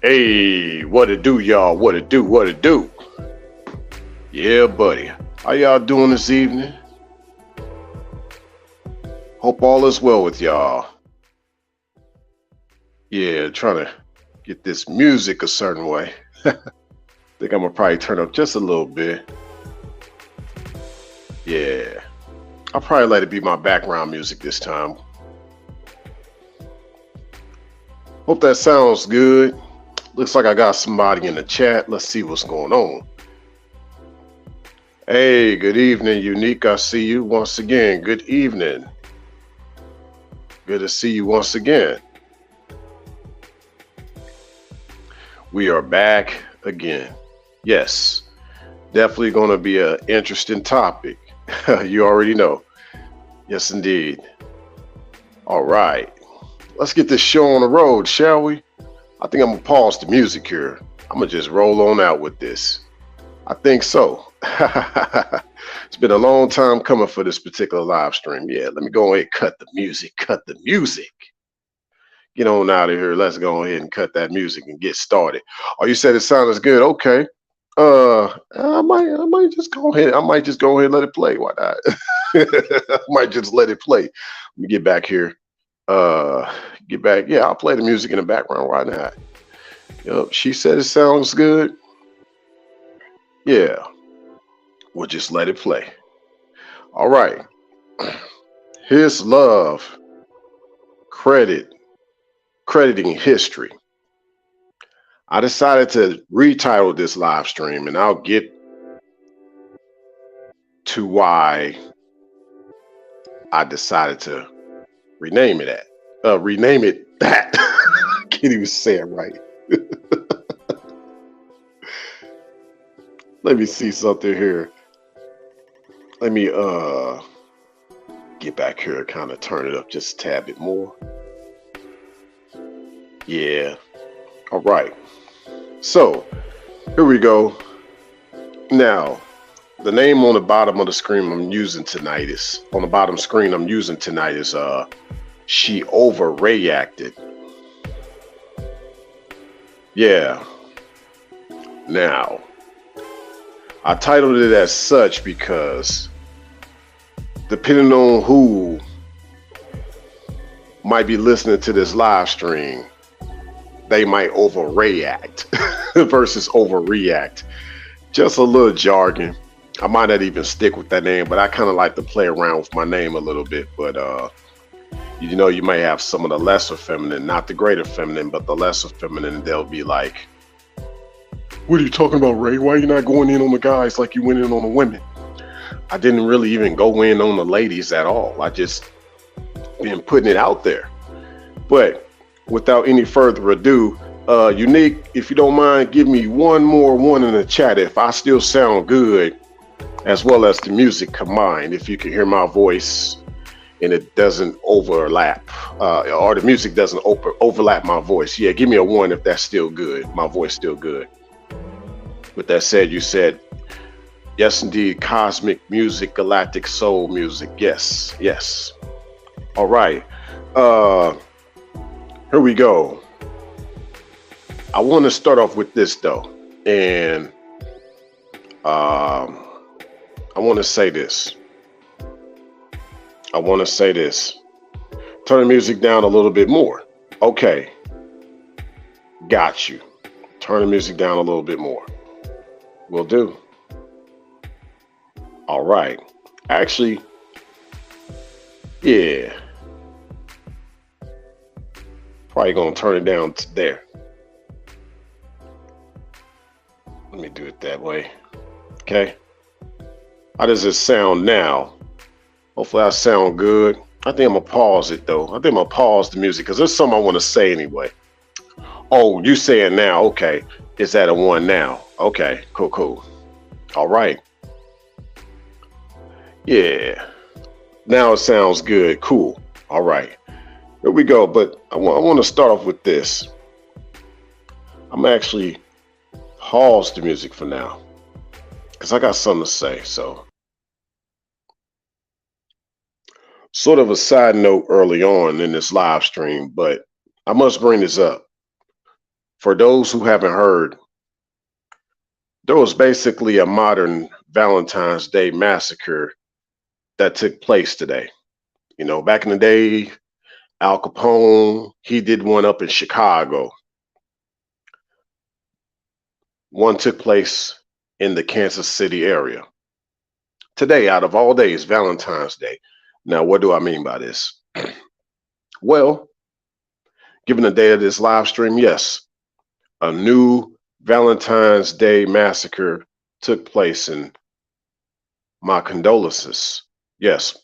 Hey, what it do, y'all? What it do? What it do? Yeah, buddy. How y'all doing this evening? Hope all is well with y'all. Yeah, trying to get this music a certain way. Think I'm gonna probably turn up just a little bit. Yeah, I'll probably let it be my background music this time. Hope that sounds good. Looks like I got somebody in the chat. Let's see what's going on. Hey, good evening, Unique. I see you once again. Good evening. Good to see you once again. We are back again. Yes, definitely going to be an interesting topic. You already know. Yes, indeed. All right. Let's get this show on the road, shall we? I think I'm going to pause the music here. I'm going to just roll on out with this. I think so. It's been a long time coming for this particular live stream. Yeah, let me go ahead and cut the music. Cut the music. Get on out of here. Let's go ahead and cut that music and get started. Oh, you said it sounded good. Okay. I might just go ahead. I might just go ahead and let it play. Why not? I might just let it play. Let me get back here. Get back. Yeah, I'll play the music in the background. Why not? Yep. She said it sounds good. Yeah. We'll just let it play. All right. His love, crediting history. I decided to retitle this live stream, and I'll get to why I decided to rename it that. Rename it that. I can't even say it right. Let me see something here. Let me get back here and kind of turn it up just a tad bit more. Yeah. All right. So here we go. Now, the name on the bottom of the screen I'm using tonight is She Overreacted. Yeah. Now, I titled it as such because depending on who might be listening to this live stream, they might overreact versus overreact. Just a little jargon. I might not even stick with that name, but I kind of like to play around with my name a little bit. But you may have some of the lesser feminine, not the greater feminine, but the lesser feminine. They'll be like, "What are you talking about, Ray? Why are you not going in on the guys like you went in on the women?" I didn't really even go in on the ladies at all. I just been putting it out there. But without any further ado, Unique, if you don't mind, give me one more one in the chat if I still sound good, as well as the music combined. If you can hear my voice and it doesn't overlap, or the music doesn't overlap my voice. Yeah, give me a one if that's still good. My voice still good. With that said, you said, yes, indeed, cosmic music, galactic soul music. Yes, yes. All right. Here we go. I want to start off with this though, and I want to say this. Turn the music down a little bit more. Okay. Got you. Turn the music down a little bit more. Will do. All right. Actually, yeah. Probably gonna turn it down to there. Let me do it that way. Okay. How does it sound now? Hopefully I sound good. I think I'm gonna pause it though. I think I'm gonna pause the music because there's something I want to say anyway. Oh, you saying now? Okay. It's at a one now. Okay. Cool. All right. Yeah. Now it sounds good. Cool. All right. Here we go. But I want to start off with this. I'm actually pause the music for now because I got something to say. So, sort of a side note early on in this live stream, but I must bring this up. For those who haven't heard, there was basically a modern Valentine's Day massacre that took place today. You know, back in the day, Al Capone, he did one up in Chicago. One took place in the Kansas City area. Today, out of all days, Valentine's Day. Now, what do I mean by this? Well, given the day of this live stream, yes, a new Valentine's Day massacre took place, and my condolences. Yes,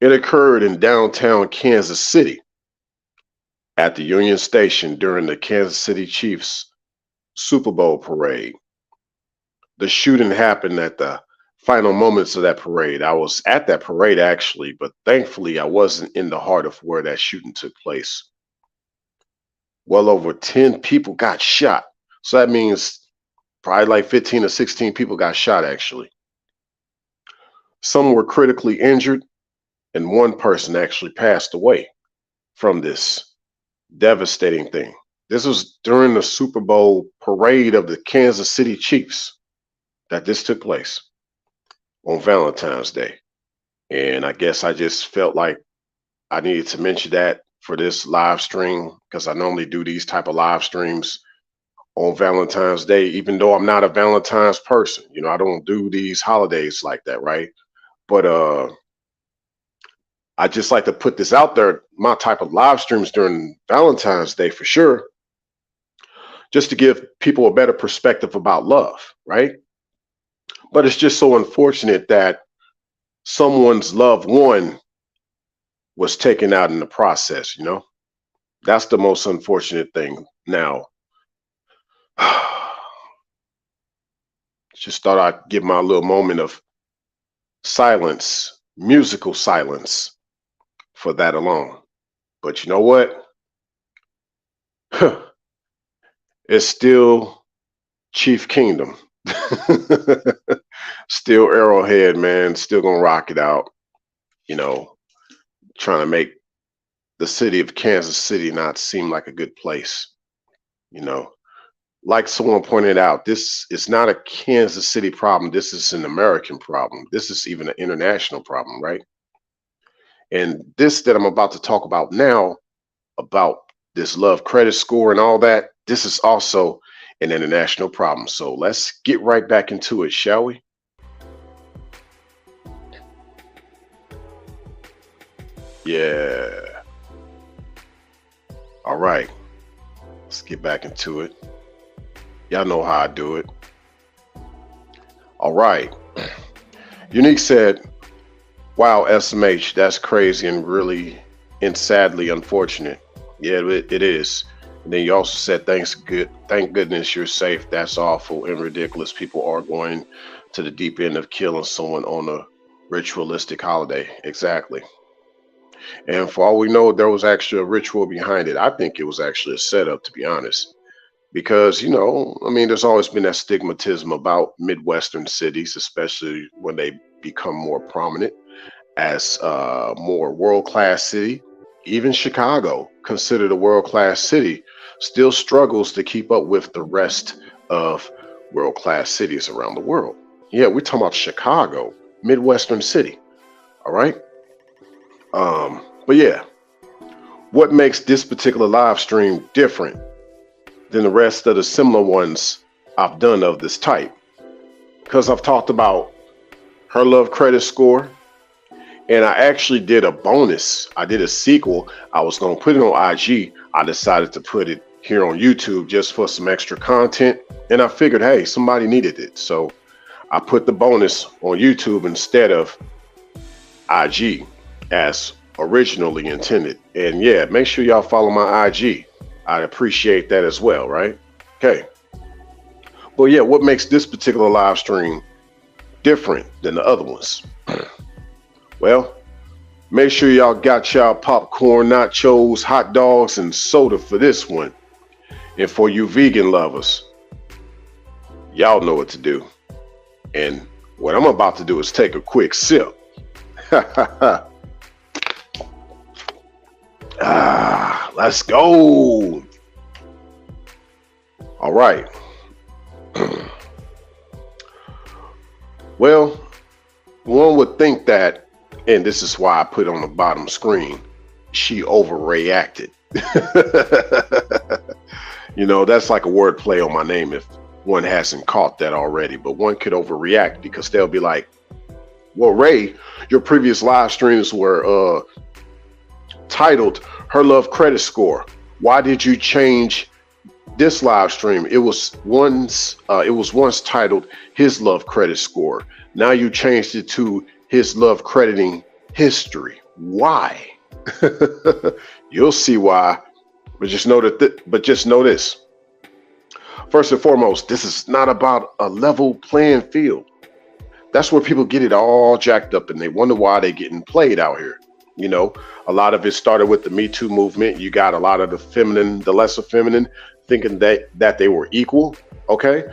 it occurred in downtown Kansas City at the Union Station during the Kansas City Chiefs Super Bowl parade. The shooting happened at the final moments of that parade. I was at that parade actually, but thankfully I wasn't in the heart of where that shooting took place. Well over 10 people got shot. So that means probably like 15 or 16 people got shot actually. Some were critically injured, and one person actually passed away from this devastating thing. This was during the Super Bowl parade of the Kansas City Chiefs that this took place on Valentine's Day. And I guess I just felt like I needed to mention that for this live stream, because I normally do these type of live streams on Valentine's Day, even though I'm not a Valentine's person. You know, I don't do these holidays like that, right? But I just like to put this out there, my type of live streams during Valentine's Day for sure, just to give people a better perspective about love, right? But it's just so unfortunate that someone's loved one was taken out in the process, you know? That's the most unfortunate thing. Now, just thought I'd give my little moment of silence, musical silence for that alone. But you know what? It's still Chief Kingdom. Still Arrowhead, man. Still gonna rock it out. You know, trying to make the city of Kansas City not seem like a good place. You know, like someone pointed out, this is not a Kansas City problem. This is an American problem. This is even an international problem, right? And this that I'm about to talk about now, about this love credit score and all that, this is also an international problem. So let's get right back into it, shall we? Yeah. All right. Let's get back into it. Y'all know how I do it. All right. Unique said, wow, SMH, that's crazy and really and sadly unfortunate. Yeah, it is. And then you also said, thank goodness you're safe. That's awful and ridiculous. People are going to the deep end of killing someone on a ritualistic holiday. Exactly. And for all we know, there was actually a ritual behind it. I think it was actually a setup, to be honest. Because, you know, I mean, there's always been that stigmatism about Midwestern cities, especially when they become more prominent as a more world-class city. Even Chicago, considered a world-class city, still struggles to keep up with the rest of world-class cities around the world. Yeah, we're talking about Chicago, Midwestern city. All right. But yeah, what makes this particular live stream different than the rest of the similar ones I've done of this type? Because I've talked about her love credit score, and I actually did a bonus. I did a sequel. I was going to put it on IG. I decided to put it here on YouTube just for some extra content. And I figured, hey, somebody needed it. So I put the bonus on YouTube instead of IG as originally intended. And yeah, make sure y'all follow my IG. I'd appreciate that as well, right? Okay. But yeah, what makes this particular live stream different than the other ones? Well, make sure y'all got y'all popcorn, nachos, hot dogs, and soda for this one. And for you vegan lovers, y'all know what to do. And what I'm about to do is take a quick sip. Let's go. All right. Well, one would think that, and this is why I put on the bottom screen, she overreacted. You know, that's like a word play on my name if one hasn't caught that already. But one could overreact because they'll be like, well, Ray, your previous live streams were titled Her Love Credit Score. Why did you change this live stream? It was once titled His Love Credit Score. Now you changed it to His Love Crediting History. Why? You'll see why. But just know this. First and foremost, this is not about a level playing field. That's where people get it all jacked up and they wonder why they're getting played out here. You know, a lot of it started with the Me Too movement. You got a lot of the feminine, the lesser feminine, thinking that they were equal, okay,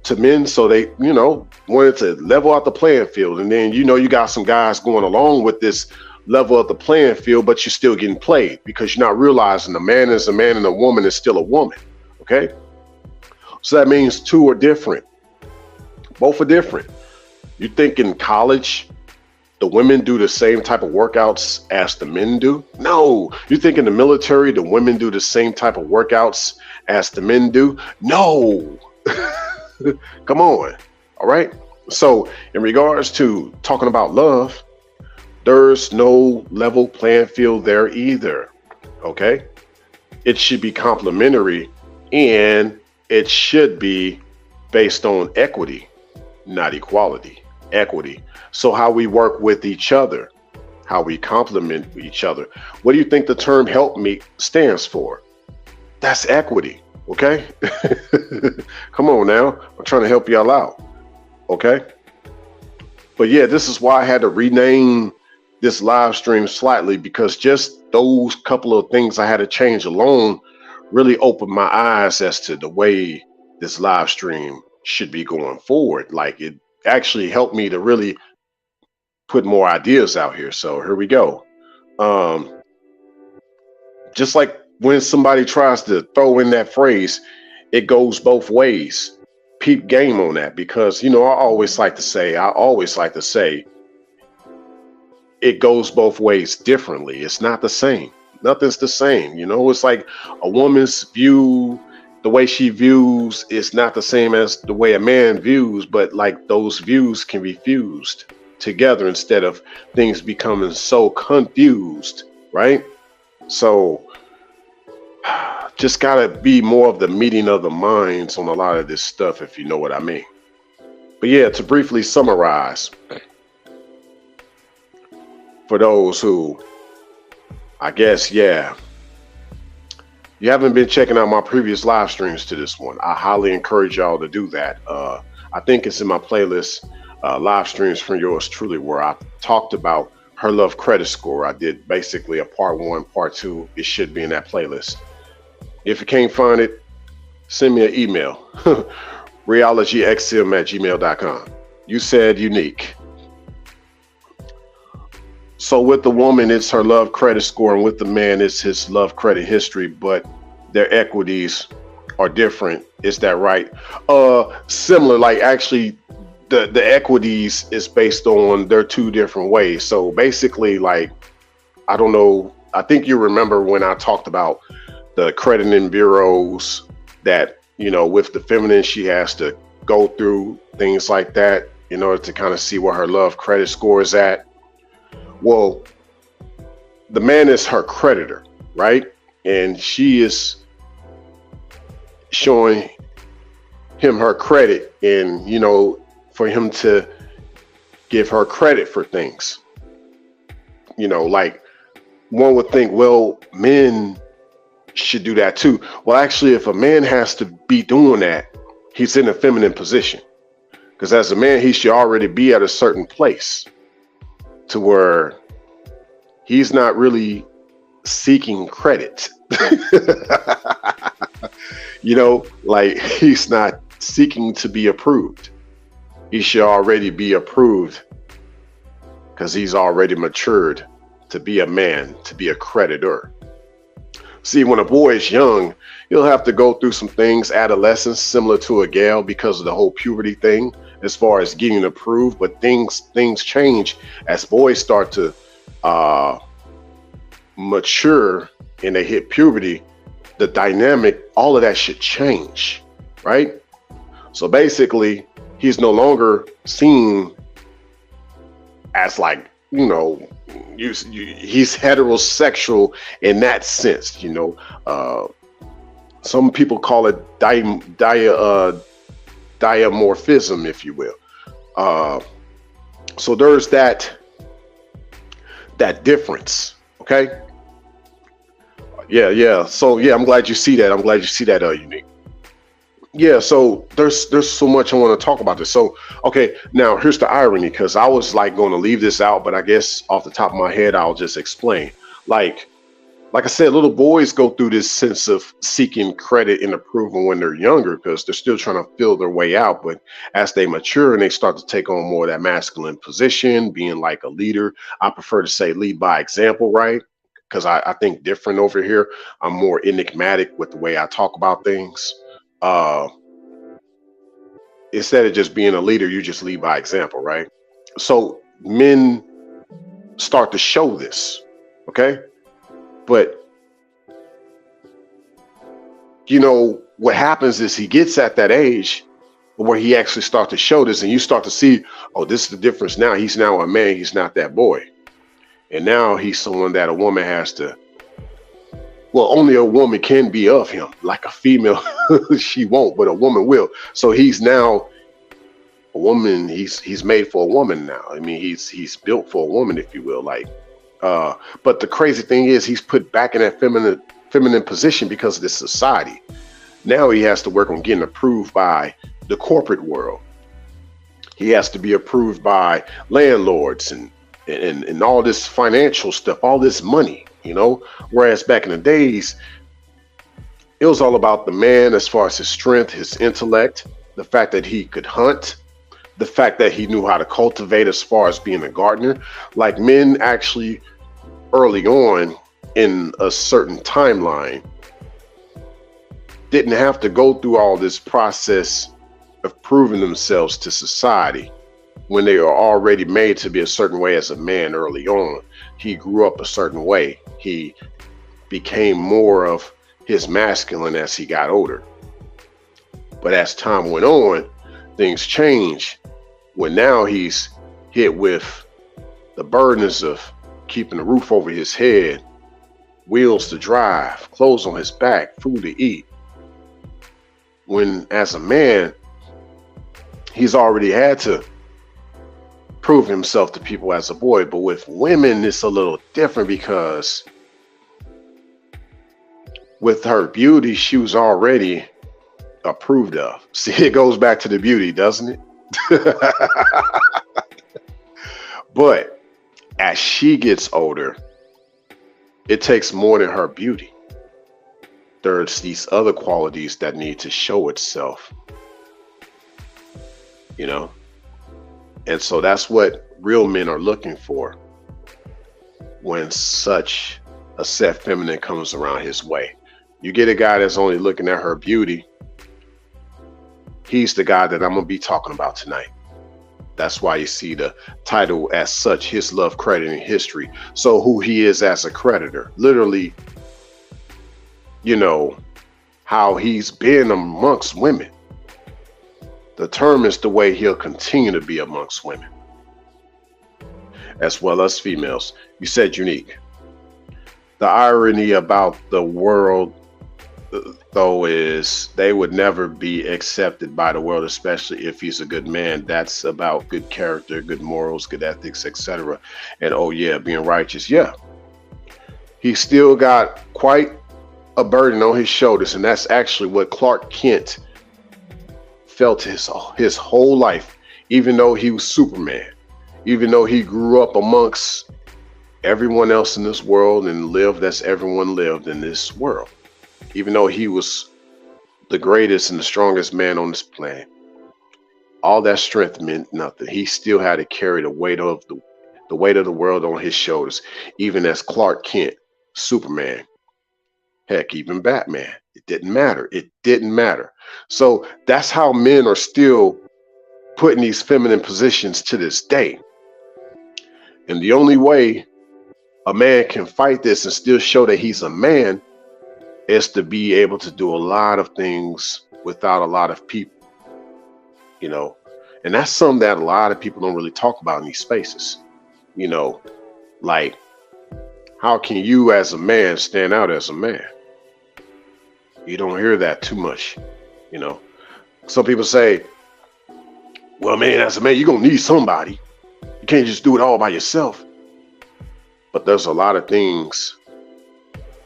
to men. So they, you know, wanted to level out the playing field. And then, you know, you got some guys going along with this level of the playing field, but you're still getting played because you're not realizing a man is a man and a woman is still a woman, okay? So that means two are different. Both are different. You think in college, the women do the same type of workouts as the men do? No. You think in the military, the women do the same type of workouts as the men do? No. Come on. All right. So in regards to talking about love, there's no level playing field there either. Okay. It should be complementary and it should be based on equity, not equality. Equity. So how we work with each other, how we complement each other. What do you think the term help me stands for? That's equity. Okay. Come on now. I'm trying to help y'all out. Okay. But yeah, this is why I had to rename this live stream slightly, because just those couple of things I had to change alone really opened my eyes as to the way this live stream should be going forward. Like, it actually helped me to really put more ideas out here. So here we go. Just like when somebody tries to throw in that phrase, it goes both ways. Peep game on that, because, you know, I always like to say, it goes both ways differently. It's not the same. Nothing's the same. You know, it's like a woman's view, the way she views is not the same as the way a man views, but like those views can be fused together instead of things becoming so confused, right? So just gotta be more of the meeting of the minds on a lot of this stuff, if you know what I mean. But yeah, to briefly summarize, for those who, I guess, yeah, you haven't been checking out my previous live streams to this one, I highly encourage y'all to do that. I think it's in my playlist, live streams from yours truly, where I talked about her love credit score. I did basically a part 1, part 2. It should be in that playlist. If you can't find it, send me an email, realityxm@gmail.com. You said unique. So with the woman, it's her love credit score, and with the man, it's his love credit history, but their equities are different. Is that right? Similar, like actually the equities is based on their two different ways. So basically, like, I don't know, I think you remember when I talked about the crediting bureaus that, you know, with the feminine, she has to go through things like that in order to kind of see where her love credit score is at. Well, the man is her creditor, right? And she is showing him her credit, and, you know, for him to give her credit for things. You know, like, one would think, well, men should do that too. Well, actually, if a man has to be doing that, he's in a feminine position, because as a man, he should already be at a certain place to where he's not really seeking credit. You know, like, he's not seeking to be approved. He should already be approved because he's already matured to be a man, to be a creditor. See, when a boy is young, he'll have to go through some things, adolescence, similar to a gal because of the whole puberty thing, as far as getting approved. But things change as boys start to uh, mature and they hit puberty. The dynamic, all of that should change, right? So basically, he's no longer seen as like, he's heterosexual in that sense. Some people call it diamorphism, if you will. So there's that difference. Okay. Yeah. So yeah, I'm glad you see that. Unique. Yeah, so there's so much I want to talk about this. So, okay, now here's the irony, because I was like going to leave this out, but I guess off the top of my head, I'll just explain. Like I said, little boys go through this sense of seeking credit and approval when they're younger because they're still trying to feel their way out. But as they mature and they start to take on more of that masculine position, being like a leader, I prefer to say lead by example, right? Because I think different over here. I'm more enigmatic with the way I talk about things. Uh, Instead of just being a leader, you just lead by example, right? So men start to show this, okay? But what happens is he gets at that age where he actually starts to show this, and you start to see, oh, this is the difference now. He's now a man, he's not that boy. And now he's someone that a woman has to, well, only a woman can be of him. Like a female, she won't, but a woman will. So he's now a woman. He's made for a woman now. I mean, he's built for a woman, if you will. But the crazy thing is, he's put back in that feminine position because of this society. Now he has to work on getting approved by the corporate world. He has to be approved by landlords and all this financial stuff, all this money. Whereas back in the days, it was all about the man as far as his strength, his intellect, the fact that he could hunt, the fact that he knew how to cultivate as far as being a gardener. Like men actually early on in a certain timeline didn't have to go through all this process of proving themselves to society when they are already made to be a certain way as a man early on. He grew up a certain way. He became more of his masculine as he got older. But as time went on, things changed when now he's hit with the burdens of keeping a roof over his head, wheels to drive, clothes on his back, food to eat. When as a man, he's already had to prove himself to people as a boy. But with women, it's a little different because with her beauty, she was already approved of. See, it goes back to the beauty, doesn't it? But as she gets older, it takes more than her beauty. There's these other qualities that need to show itself, And so that's what real men are looking for when such a set feminine comes around his way. You get a guy that's only looking at her beauty, he's the guy that I'm going to be talking about tonight. That's why you see the title as such, His Love, Credit, and History. So who he is as a creditor, literally, how he's been amongst women determines the way he'll continue to be amongst women, as well as females. You said unique. The irony about the world, though, is they would never be accepted by the world, especially if he's a good man. That's about good character, good morals, good ethics, etc. And oh yeah, being righteous. Yeah, he still got quite a burden on his shoulders, and that's actually what Clark Kent felt his whole life. Even though he was Superman, even though he grew up amongst everyone else in this world and lived as everyone lived in this world, even though he was the greatest and the strongest man on this planet, all that strength meant nothing. He still had to carry the weight of the world on his shoulders, even as Clark Kent, Superman. Heck, even Batman. It didn't matter. It didn't matter. So that's how men are still put in these feminine positions to this day. And the only way a man can fight this and still show that he's a man is to be able to do a lot of things without a lot of people, you know. And that's something that a lot of people don't really talk about in these spaces, you know, like how can you as a man stand out as a man? You don't hear that too much, you know. Some people say, well, man, as a man, you're going to need somebody. You can't just do it all by yourself. But there's a lot of things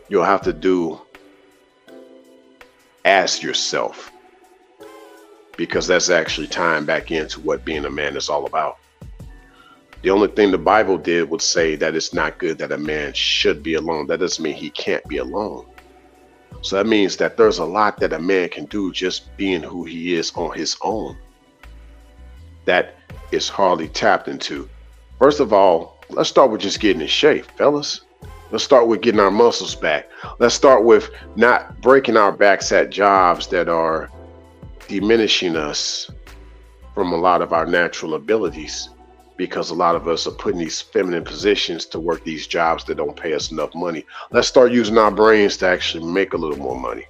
you'll have to do as yourself, because that's actually tying back into what being a man is all about. The only thing the Bible did would say that it's not good that a man should be alone. That doesn't mean he can't be alone. So that means that there's a lot that a man can do just being who he is on his own that is hardly tapped into. First of all, let's start with just getting in shape, fellas. Let's start with getting our muscles back. Let's start with not breaking our backs at jobs that are diminishing us from a lot of our natural abilities, because a lot of us are put in these feminine positions to work these jobs that don't pay us enough money. Let's start using our brains to actually make a little more money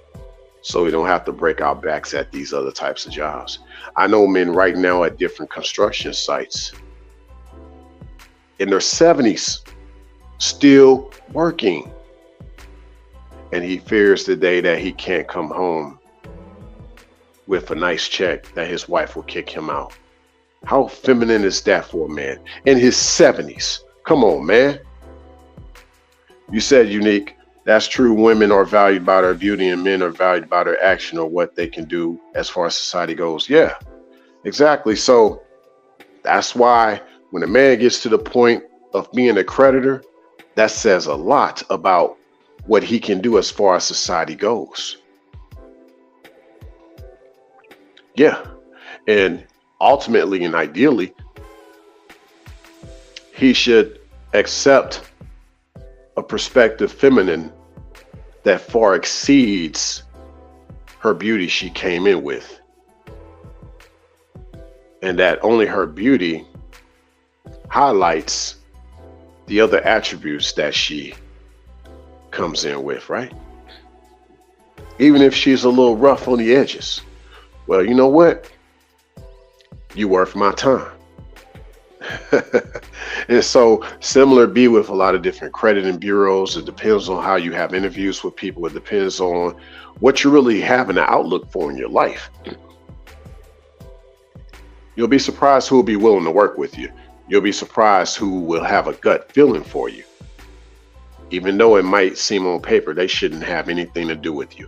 so we don't have to break our backs at these other types of jobs. I know men right now at different construction sites in their 70s still working, and he fears the day that he can't come home with a nice check that his wife will kick him out. How feminine is that for a man in his 70s? Come on, man. You said, Unique, that's true. Women are valued by their beauty and men are valued by their action or what they can do as far as society goes. Yeah, exactly. So that's why when a man gets to the point of being a creditor, that says a lot about what he can do as far as society goes. Yeah. And ultimately and ideally, he should accept a prospective feminine that far exceeds her beauty she came in with, and that only her beauty highlights the other attributes that she comes in with, right? Even if she's a little rough on the edges. Well, you know what? You worth my time. And so similar be with a lot of different crediting bureaus. It depends on how you have interviews with people. It depends on what you really have an outlook for in your life. You'll be surprised who will be willing to work with you. You'll be surprised who will have a gut feeling for you. Even though it might seem on paper, they shouldn't have anything to do with you.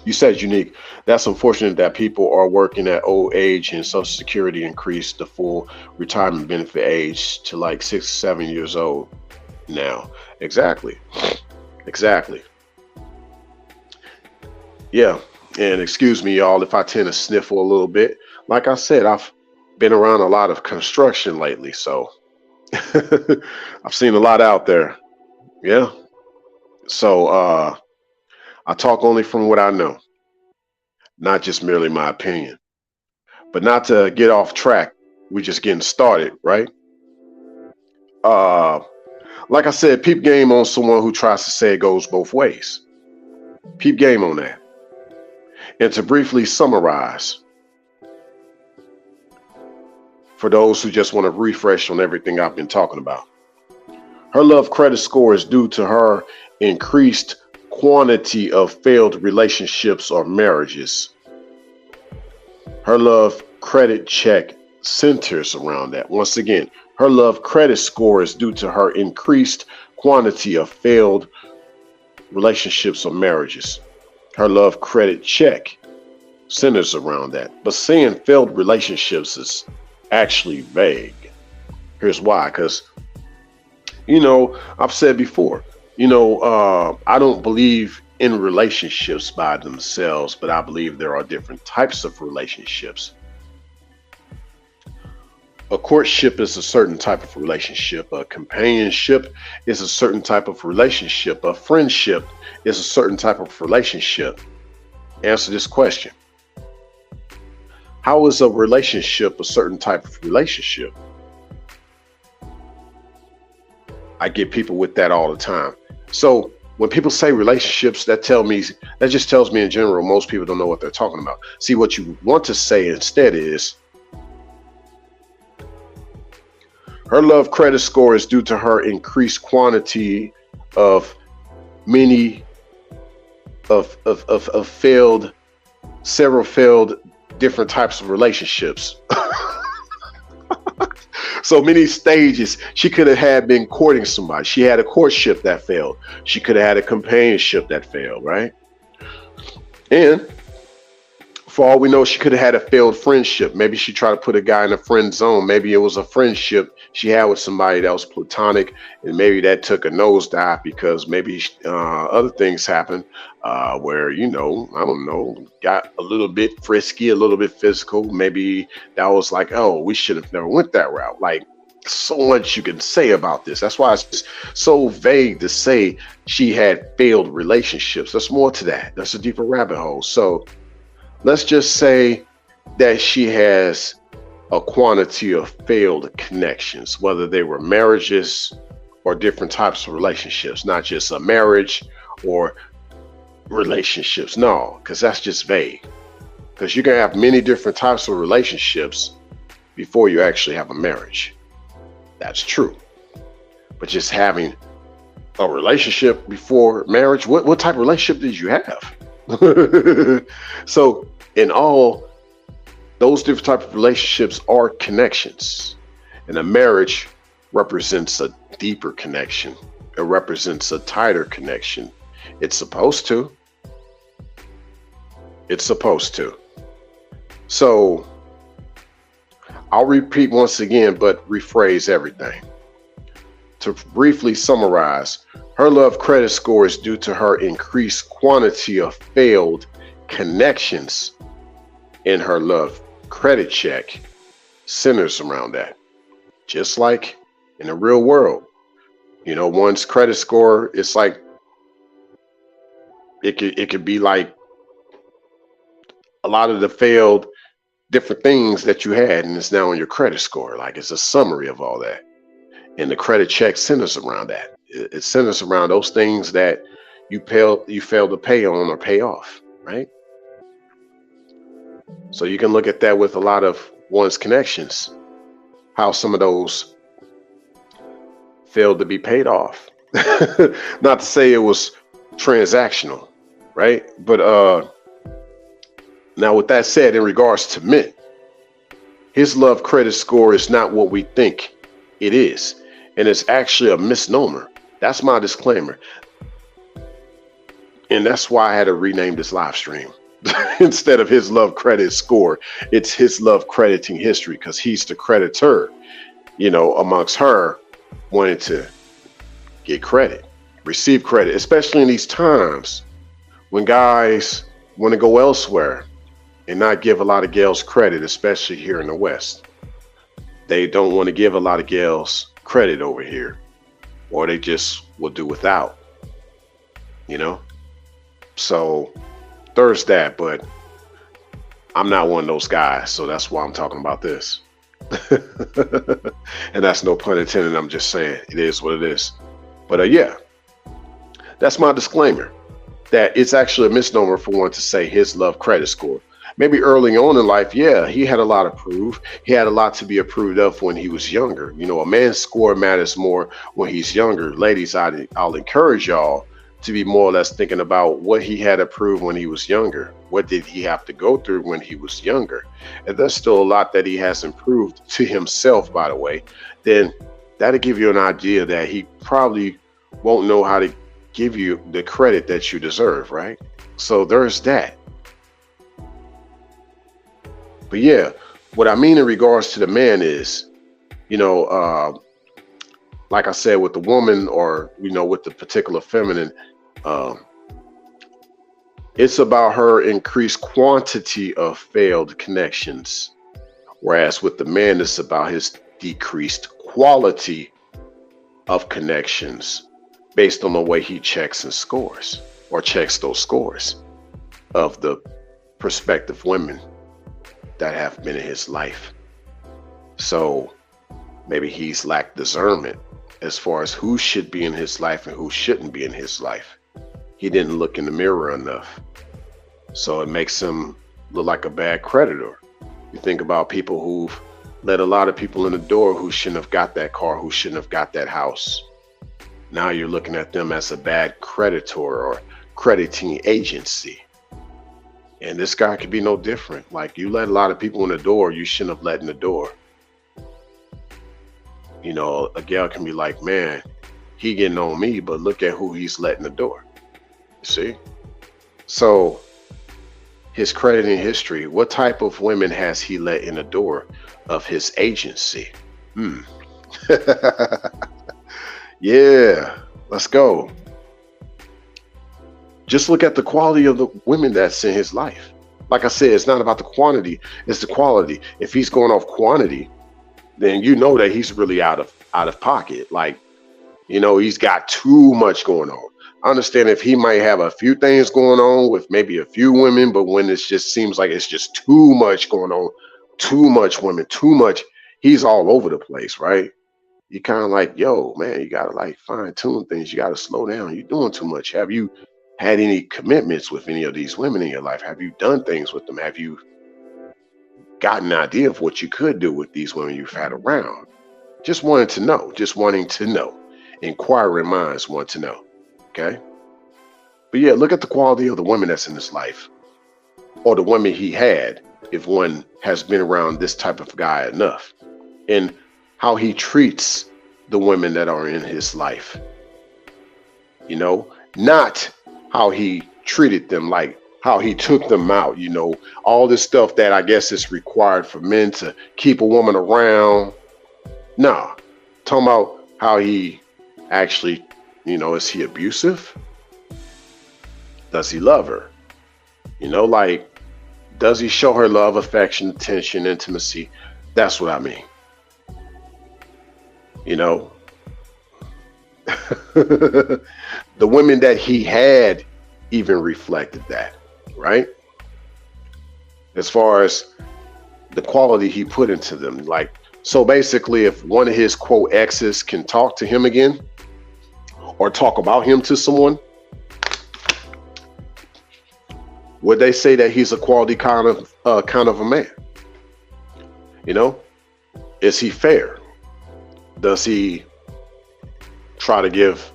You said, Unique, that's unfortunate that people are working at old age and Social Security increased the full retirement benefit age to like 6 or 7 years old now. Exactly. Exactly. Yeah. And excuse me, y'all, if I tend to sniffle a little bit. Like I said, I've been around a lot of construction lately, so I've seen a lot out there. Yeah. So I talk only from what I know, not just merely my opinion. But not to get off track, we're just getting started, right? Like I said, peep game on someone who tries to say it goes both ways. Peep game on that. And to briefly summarize, for those who just want to refresh on everything I've been talking about, her love credit score is due to her increased quantity of failed relationships or marriages. Her love credit check centers around that. Once again, her love credit score is due to her increased quantity of failed relationships or marriages. Her love credit check centers around that. But saying failed relationships is actually vague. Here's why. Because, I've said before, I don't believe in relationships by themselves, but I believe there are different types of relationships. A courtship is a certain type of relationship. A companionship is a certain type of relationship. A friendship is a certain type of relationship. Answer this question. How is a relationship a certain type of relationship? I get people with that all the time. So when people say relationships, that just tells me in general, most people don't know what they're talking about. See, what you want to say instead is, her love credit score is due to her increased quantity of several failed different types of relationships. So many stages. She could have had been courting somebody. She had a courtship that failed. She could have had a companionship that failed, right? And for all we know, she could have had a failed friendship. Maybe she tried to put a guy in a friend zone. Maybe it was a friendship she had with somebody that was platonic, and maybe that took a nosedive because maybe other things happened where, I don't know, got a little bit frisky, a little bit physical. Maybe that was like, oh, we should have never went that route. Like, so much you can say about this. That's why it's so vague to say she had failed relationships. There's more to that. That's a deeper rabbit hole. So let's just say that she has a quantity of failed connections, whether they were marriages or different types of relationships, not just a marriage or relationships. No, because that's just vague. Because you can have many different types of relationships before you actually have a marriage. That's true. But just having a relationship before marriage, what type of relationship did you have? So in all, those different types of relationships are connections, and a marriage represents a deeper connection. It represents a tighter connection. It's supposed to. It's supposed to. So I'll repeat once again, but rephrase everything. To briefly summarize, her love credit score is due to her increased quantity of failed connections, in her love credit check centers around that. Just like in the real world, one's credit score, it's like it could be like a lot of the failed different things that you had, and it's now on your credit score. Like, it's a summary of all that. And the credit check centers around that. It centers around those things that you fail to pay on or pay off, right? So you can look at that with a lot of one's connections, how some of those failed to be paid off. Not to say it was transactional, right? But now with that said, in regards to men, his love credit score is not what we think it is. And it's actually a misnomer. That's my disclaimer. And that's why I had to rename this live stream. Instead of his love credit score, it's his love crediting history, because he's the creditor, amongst her wanting to get credit, receive credit, especially in these times when guys want to go elsewhere and not give a lot of gals credit, especially here in the West. They don't want to give a lot of gals credit over here, or they just will do without, So there's that, but I'm not one of those guys, so that's why I'm talking about this. And that's no pun intended. I'm just saying it is what it is. But yeah, that's my disclaimer, that it's actually a misnomer for one to say his love credit score. Maybe early on in life, yeah, he had a lot to prove. He had a lot to be approved of when he was younger. A man's score matters more when he's younger. Ladies, I'll encourage y'all to be more or less thinking about what he had approved when he was younger. What did he have to go through when he was younger? And there's still a lot that he has improved to himself, by the way. Then that'll give you an idea that he probably won't know how to give you the credit that you deserve, right? So there's that. But yeah, what I mean in regards to the man is, like I said, with the woman, or, with the particular feminine, it's about her increased quantity of failed connections, Whereas with the man, it's about his decreased quality of connections based on the way he checks and scores, or checks those scores of the prospective women that have been in his life. So maybe he's lacked discernment as far as who should be in his life and who shouldn't be in his life. He didn't look in the mirror enough. So it makes him look like a bad creditor. You think about people who've let a lot of people in the door who shouldn't have got that car, who shouldn't have got that house. Now you're looking at them as a bad creditor or crediting agency. And this guy could be no different. Like, you let a lot of people in the door you shouldn't have let in the door. You know, a gal can be like, man, he getting on me, but look at who he's letting the door. You see? So his crediting history, what type of women has he let in the door of his agency? Yeah, let's go. Just look at the quality of the women that's in his life. Like I said, it's not about the quantity, it's the quality. If he's going off quantity, then you know that he's really out of pocket. Like, you know, he's got too much going on. I understand if he might have a few things going on with maybe a few women, but when it just seems like it's just too much going on, too much women, too much, he's all over the place, right? You kind of like, yo, man, you got to like fine tune things. You got to slow down. You're doing too much. Have you had any commitments with any of these women in your life? Have you done things with them? Have you gotten an idea of what you could do with these women you've had around? Just wanting to know. Inquiring minds want to know. Okay. But yeah, look at the quality of the women that's in his life, or the women he had, if one has been around this type of guy enough, and how he treats the women that are in his life. You know, not how he treated them, like how he took them out, you know, all this stuff that I guess is required for men to keep a woman around. Nah, talking about how he actually, you know, is he abusive? Does he love her? You know, like, does he show her love, affection, attention, intimacy? That's what I mean. You know, the women that he had even reflected that, right? As far as the quality he put into them. Like, so basically, if one of his quote exes can talk to him again, or talk about him to someone, would they say that he's a quality kind of a man? You know, is he fair? Does he try to give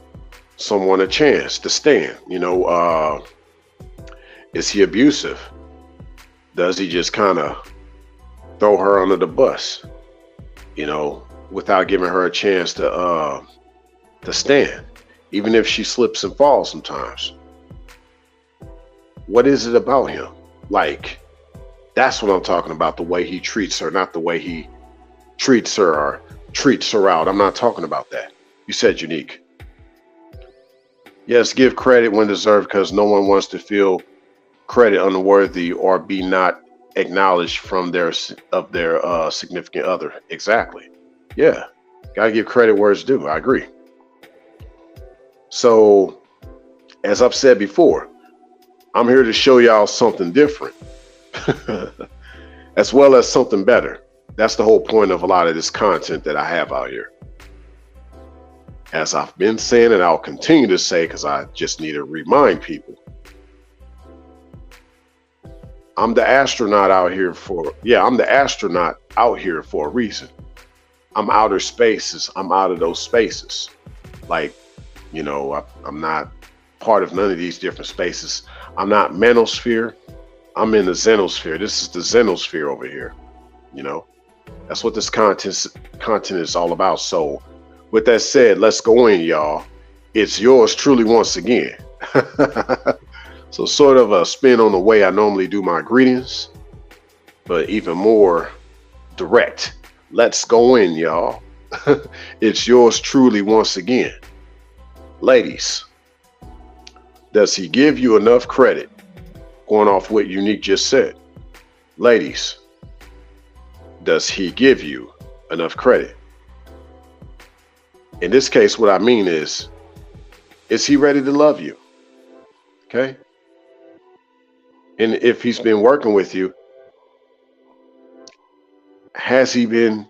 someone a chance to stand? You know, is he abusive? Does he just kind of throw her under the bus, you know, without giving her a chance to stand, even if she slips and falls sometimes? What is it about him? Like, that's what I'm talking about, the way he treats her, not the way he treats her or treats her out. I'm not talking about that. You said Unique. Yes, give credit when deserved, because no one wants to feel credit unworthy or be not acknowledged from their significant other. Exactly. Yeah, gotta give credit where it's due. I agree. So, as I've said before, I'm here to show y'all something different, as well as something better. That's the whole point of a lot of this content that I have out here. As I've been saying, and I'll continue to say, because I just need to remind people, I'm the astronaut out here for a reason. I'm outer spaces. I'm out of those spaces. Like, you know, I'm not part of none of these different spaces. I'm not manosphere. I'm in the xenosphere. This is the xenosphere over here. You know, that's what this content is all about. So with that said, let's go in, y'all. It's yours truly once again. So sort of a spin on the way I normally do my greetings, but even more direct. Let's go in, y'all. It's yours truly once again. Ladies, does he give you enough credit? Going off what Unique just said. Ladies, does he give you enough credit? In this case, what I mean is he ready to love you? Okay. And if he's been working with you, has he been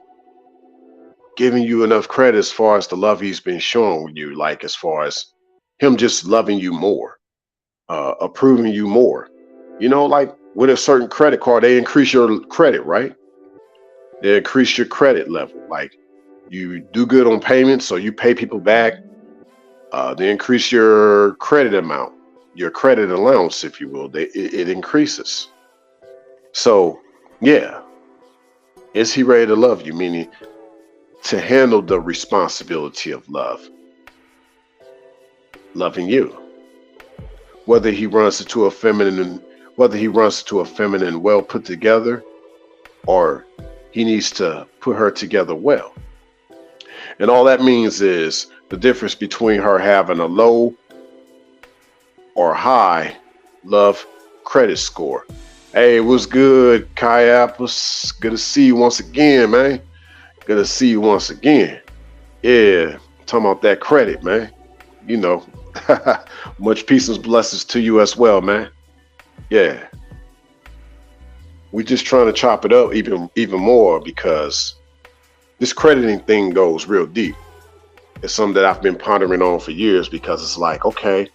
giving you enough credit as far as the love he's been showing you, like as far as him just loving you more, approving you more? You know, like with a certain credit card, they increase your credit, right? They increase your credit level. Like you do good on payments, so you pay people back. They increase your credit amount, your credit allowance, if you will. It increases. So, yeah, is he ready to love you? Meaning to handle the responsibility of loving you. Whether he runs into a feminine, well put together, or he needs to put her together well. And all that means is the difference between her having a low or high love credit score. Hey, what's good, Kai Apples? Good to see you once again, man. Good to see you once again. Yeah, talking about that credit, man. You know, much peace and blessings to you as well, man. Yeah. We just trying to chop it up even more because this crediting thing goes real deep. It's something that I've been pondering on for years because it's like, okay,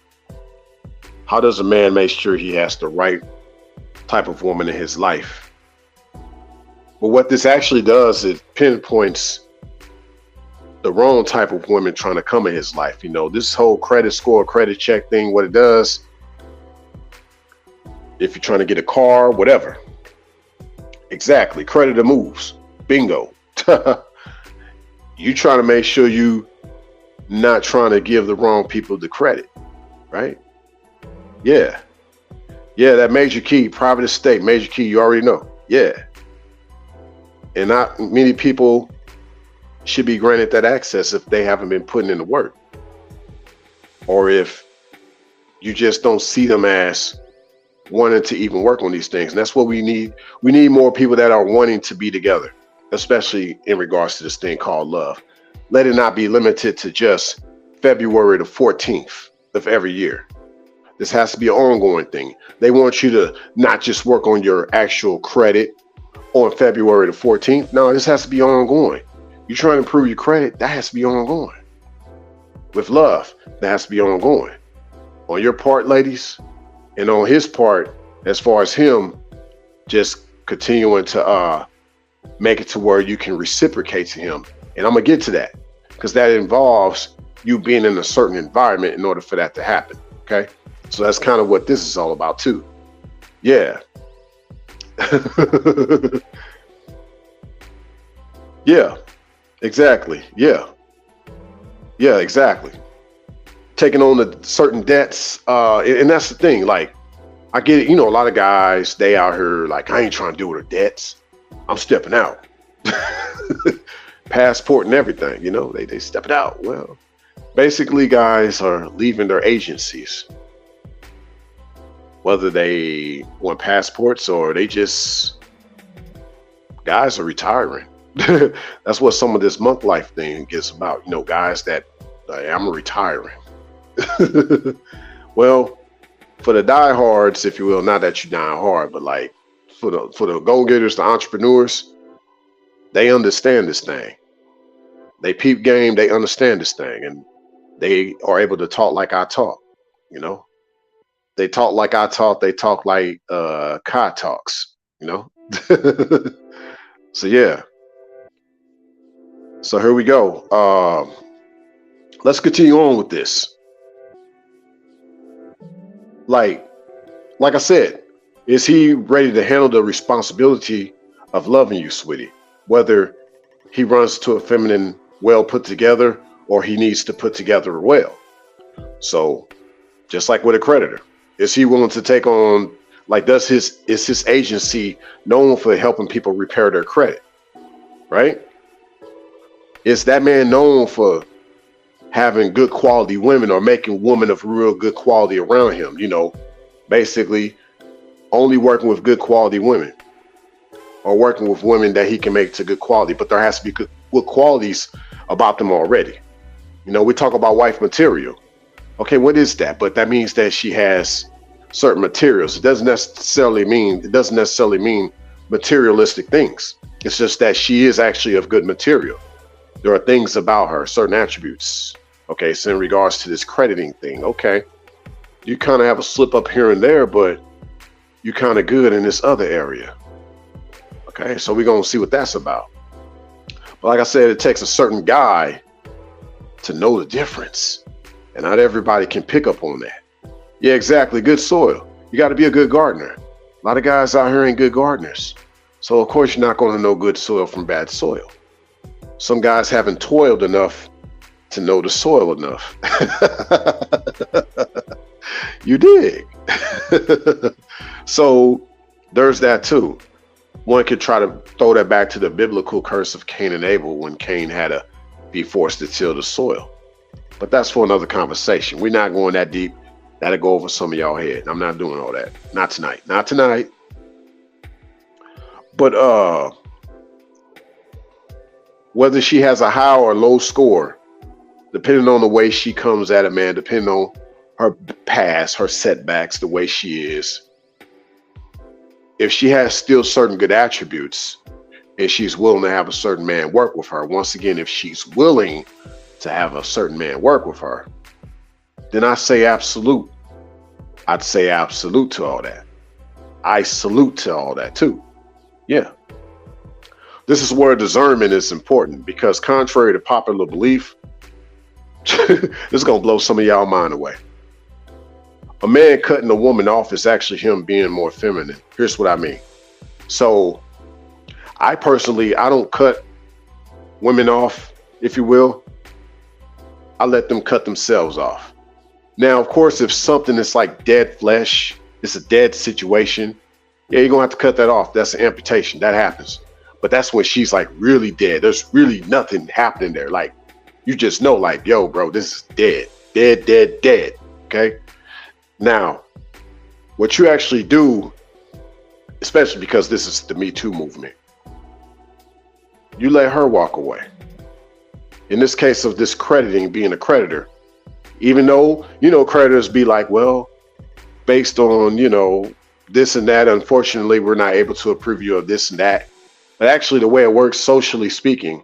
how does a man make sure he has the right type of woman in his life? But what this actually does, it pinpoints the wrong type of woman trying to come in his life. You know, this whole credit score, credit check thing, what it does, if you're trying to get a car, whatever. Exactly. Credit moves. Bingo. You trying to make sure you not trying to give the wrong people the credit, right? Yeah. Yeah, that major key, private estate, major key, you already know. Yeah. And not many people should be granted that access if they haven't been putting in the work. Or if you just don't see them as wanting to even work on these things. And that's what we need. We need more people that are wanting to be together, especially in regards to this thing called love. Let it not be limited to just February the 14th of every year. This has to be an ongoing thing. They want you to not just work on your actual credit on February the 14th. No, this has to be ongoing. You're trying to improve your credit, that has to be ongoing. With love, that has to be ongoing. On your part, ladies, and on his part, as far as him, just continuing to make it to where you can reciprocate to him. And I'm gonna get to that because that involves you being in a certain environment in order for that to happen. Okay, so that's kind of what this is all about too. Yeah. Yeah, exactly. Yeah, exactly. Taking on the certain debts, and that's the thing. Like, I get it. You know, a lot of guys, they out here like, I ain't trying to deal with the debts. I'm stepping out. Passport and everything. You know, they stepping out. Well, basically, guys are leaving their agencies, whether they want passports or they just guys are retiring. That's what some of this monk life thing gets about. You know, guys that I'm retiring. Well, for the diehards, if you will, not that you die hard, but like for the go-getters, the entrepreneurs, they understand this thing. They peep game, they understand this thing, and they are able to talk like I talk. You know, they talk like I talk. They talk like Kai talks. You know, so yeah. So here we go. Let's continue on with this. Like I said, is he ready to handle the responsibility of loving you, sweetie? Whether he runs to a feminine well put together or he needs to put together well. So just like with a creditor, is he willing to take on, like, is his agency known for helping people repair their credit? Right? Is that man known for having good quality women or making women of real good quality around him? You know, basically only working with good quality women. or working with women that he can make to good quality, but there has to be good qualities about them already. You know, we talk about wife material. Okay, what is that? But that means that she has certain materials. It doesn't necessarily mean materialistic things. It's just that she is actually of good material. There are things about her, certain attributes. Okay, so in regards to this crediting thing, okay, you kind of have a slip up here and there, but you're kind of good in this other area. Okay, so we're gonna see what that's about. But like I said, it takes a certain guy to know the difference, and not everybody can pick up on that. Yeah, exactly. Good soil. You got to be a good gardener. A lot of guys out here ain't good gardeners, so of course you're not going to know good soil from bad soil. Some guys haven't toiled enough to know the soil enough. You dig? So there's that too. One could try to throw that back to the biblical curse of Cain and Abel, when Cain had to be forced to till the soil. But that's for another conversation. We're not going that deep. That'll go over some of y'all head. I'm not doing all that. Not tonight. Not tonight. But whether she has a high or low score, depending on the way she comes at it, man, depending on her past, her setbacks, the way she is, if she has still certain good attributes and she's willing to have a certain man work with her, once again, if she's willing to have a certain man work with her, then I say absolute. I'd say absolute to all that. I salute to all that too. Yeah. This is where discernment is important, because contrary to popular belief, this is going to blow some of y'all mind away. A man cutting a woman off is actually him being more feminine. Here's what I mean. So I don't cut women off, if you will. I let them cut themselves off. Now, of course, if something is like dead flesh, it's a dead situation, yeah, you're gonna have to cut that off. That's an amputation. That happens. But that's when she's like really dead. There's really nothing happening there. Like, you just know, like, yo, bro, this is dead. Dead, dead, dead. Okay? Now, what you actually do, especially because this is the Me Too movement, you let her walk away. In this case of discrediting, being a creditor, even though, creditors be like, well, based on, this and that, unfortunately, we're not able to approve you of this and that. But actually, the way it works, socially speaking,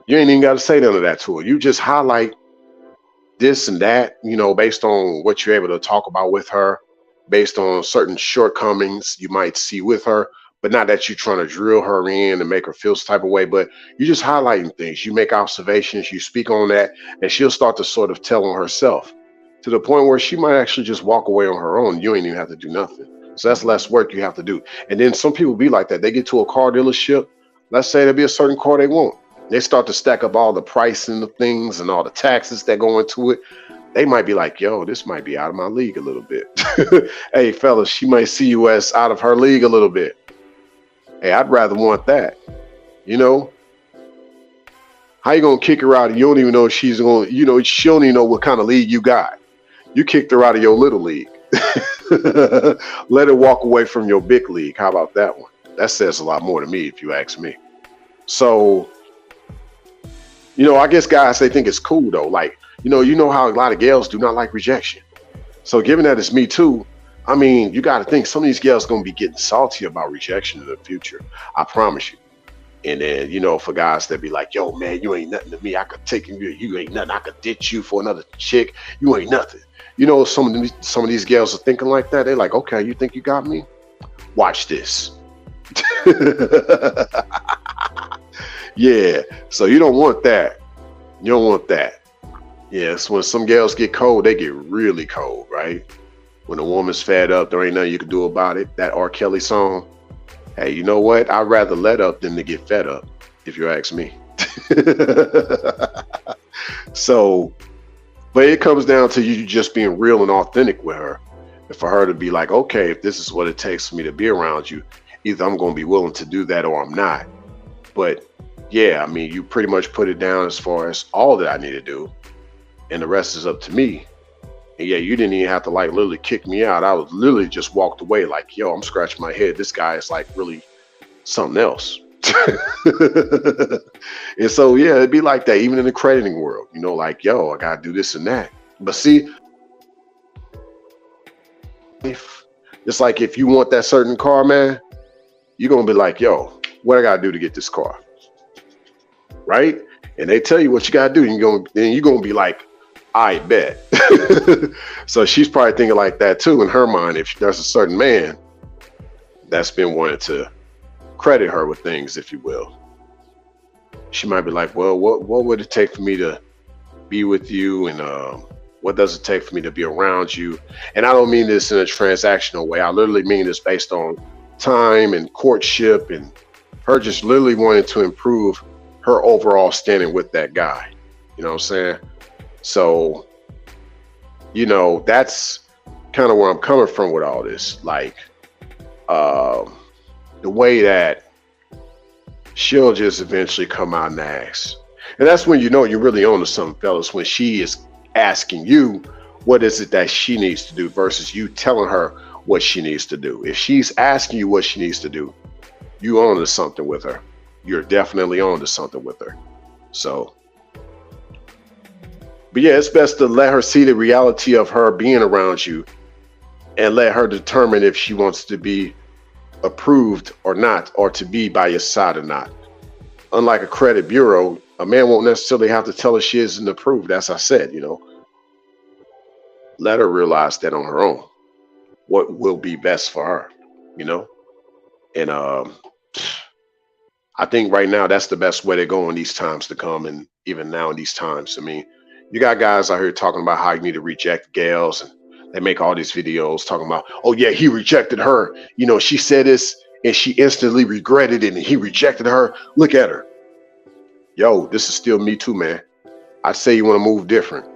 you ain't even got to say none of that to her. You just highlight this and that, based on what you're able to talk about with her, based on certain shortcomings you might see with her, but not that you're trying to drill her in and make her feel some type of way, but you're just highlighting things. You make observations, you speak on that, and she'll start to sort of tell on herself to the point where she might actually just walk away on her own. You ain't even have to do nothing. So that's less work you have to do. And then some people be like that. They get to a car dealership. Let's say there'll be a certain car they want. They start to stack up all the pricing of things and all the taxes that go into it. They might be like, yo, this might be out of my league a little bit. Hey, fellas, she might see you as out of her league a little bit. Hey, I'd rather want that. How you going to kick her out and you don't even know if she's going to, she don't even know what kind of league you got. You kicked her out of your little league. Let her walk away from your big league. How about that one? That says a lot more to me, if you ask me. So, I guess guys, they think it's cool though. Like, you know how a lot of girls do not like rejection. So given that it's Me Too, I mean, you got to think some of these girls going to be getting salty about rejection in the future. I promise you. And then, for guys that be like, yo, man, you ain't nothing to me. I could take you. You ain't nothing. I could ditch you for another chick. You ain't nothing. Some of these girls are thinking like that. They're like, okay, you think you got me? Watch this. Yeah. So you don't want that. You don't want that. Yes. When some girls get cold, they get really cold, right? When a woman's fed up, there ain't nothing you can do about it. That R. Kelly song. Hey, you know what? I'd rather let up than to get fed up, if you ask me. So, but it comes down to you just being real and authentic with her. And for her to be like, okay, if this is what it takes for me to be around you, either I'm going to be willing to do that or I'm not. But yeah, I mean, you pretty much put it down as far as all that I need to do. And the rest is up to me And yeah, you didn't even have to like literally kick me out. I was literally just walked away like, yo, I'm scratching my head. This guy is like really something else. And so yeah, it'd be like that even in the crediting world, you know, like, yo, I gotta do this and that. But see, it's like if you want that certain car, man, you're gonna be like, yo, what I gotta do to get this car, right? And they tell you what you gotta do, and you're gonna be like, I bet. So she's probably thinking like that too in her mind. If there's a certain man that's been wanting to credit her with things, if you will, she might be like, well, what would it take for me to be with you, and what does it take for me to be around you? And I don't mean this in a transactional way. I literally mean this based on time and courtship and her just literally wanting to improve her overall standing with that guy. You know what I'm saying? So, you know, that's kind of where I'm coming from with all this. Like, the way that she'll just eventually come out and ask. And that's when you know you're really on to something, fellas, when she is asking you what is it that she needs to do versus you telling her what she needs to do. If she's asking you what she needs to do, you on to something with her. You're definitely on to something with her. So, but yeah, it's best to let her see the reality of her being around you and let her determine if she wants to be approved or not, or to be by your side or not. Unlike a credit bureau, a man won't necessarily have to tell her she isn't approved. As I said, you know, let her realize that on her own, what will be best for her, you know? And I think right now that's the best way to go in these times to come. And even now in these times, I mean, you got guys out here talking about how you need to reject gals, and they make all these videos talking about, oh yeah, he rejected her. You know, she said this and she instantly regretted it and he rejected her. Look at her. Yo, this is still me too, man. I say you want to move different.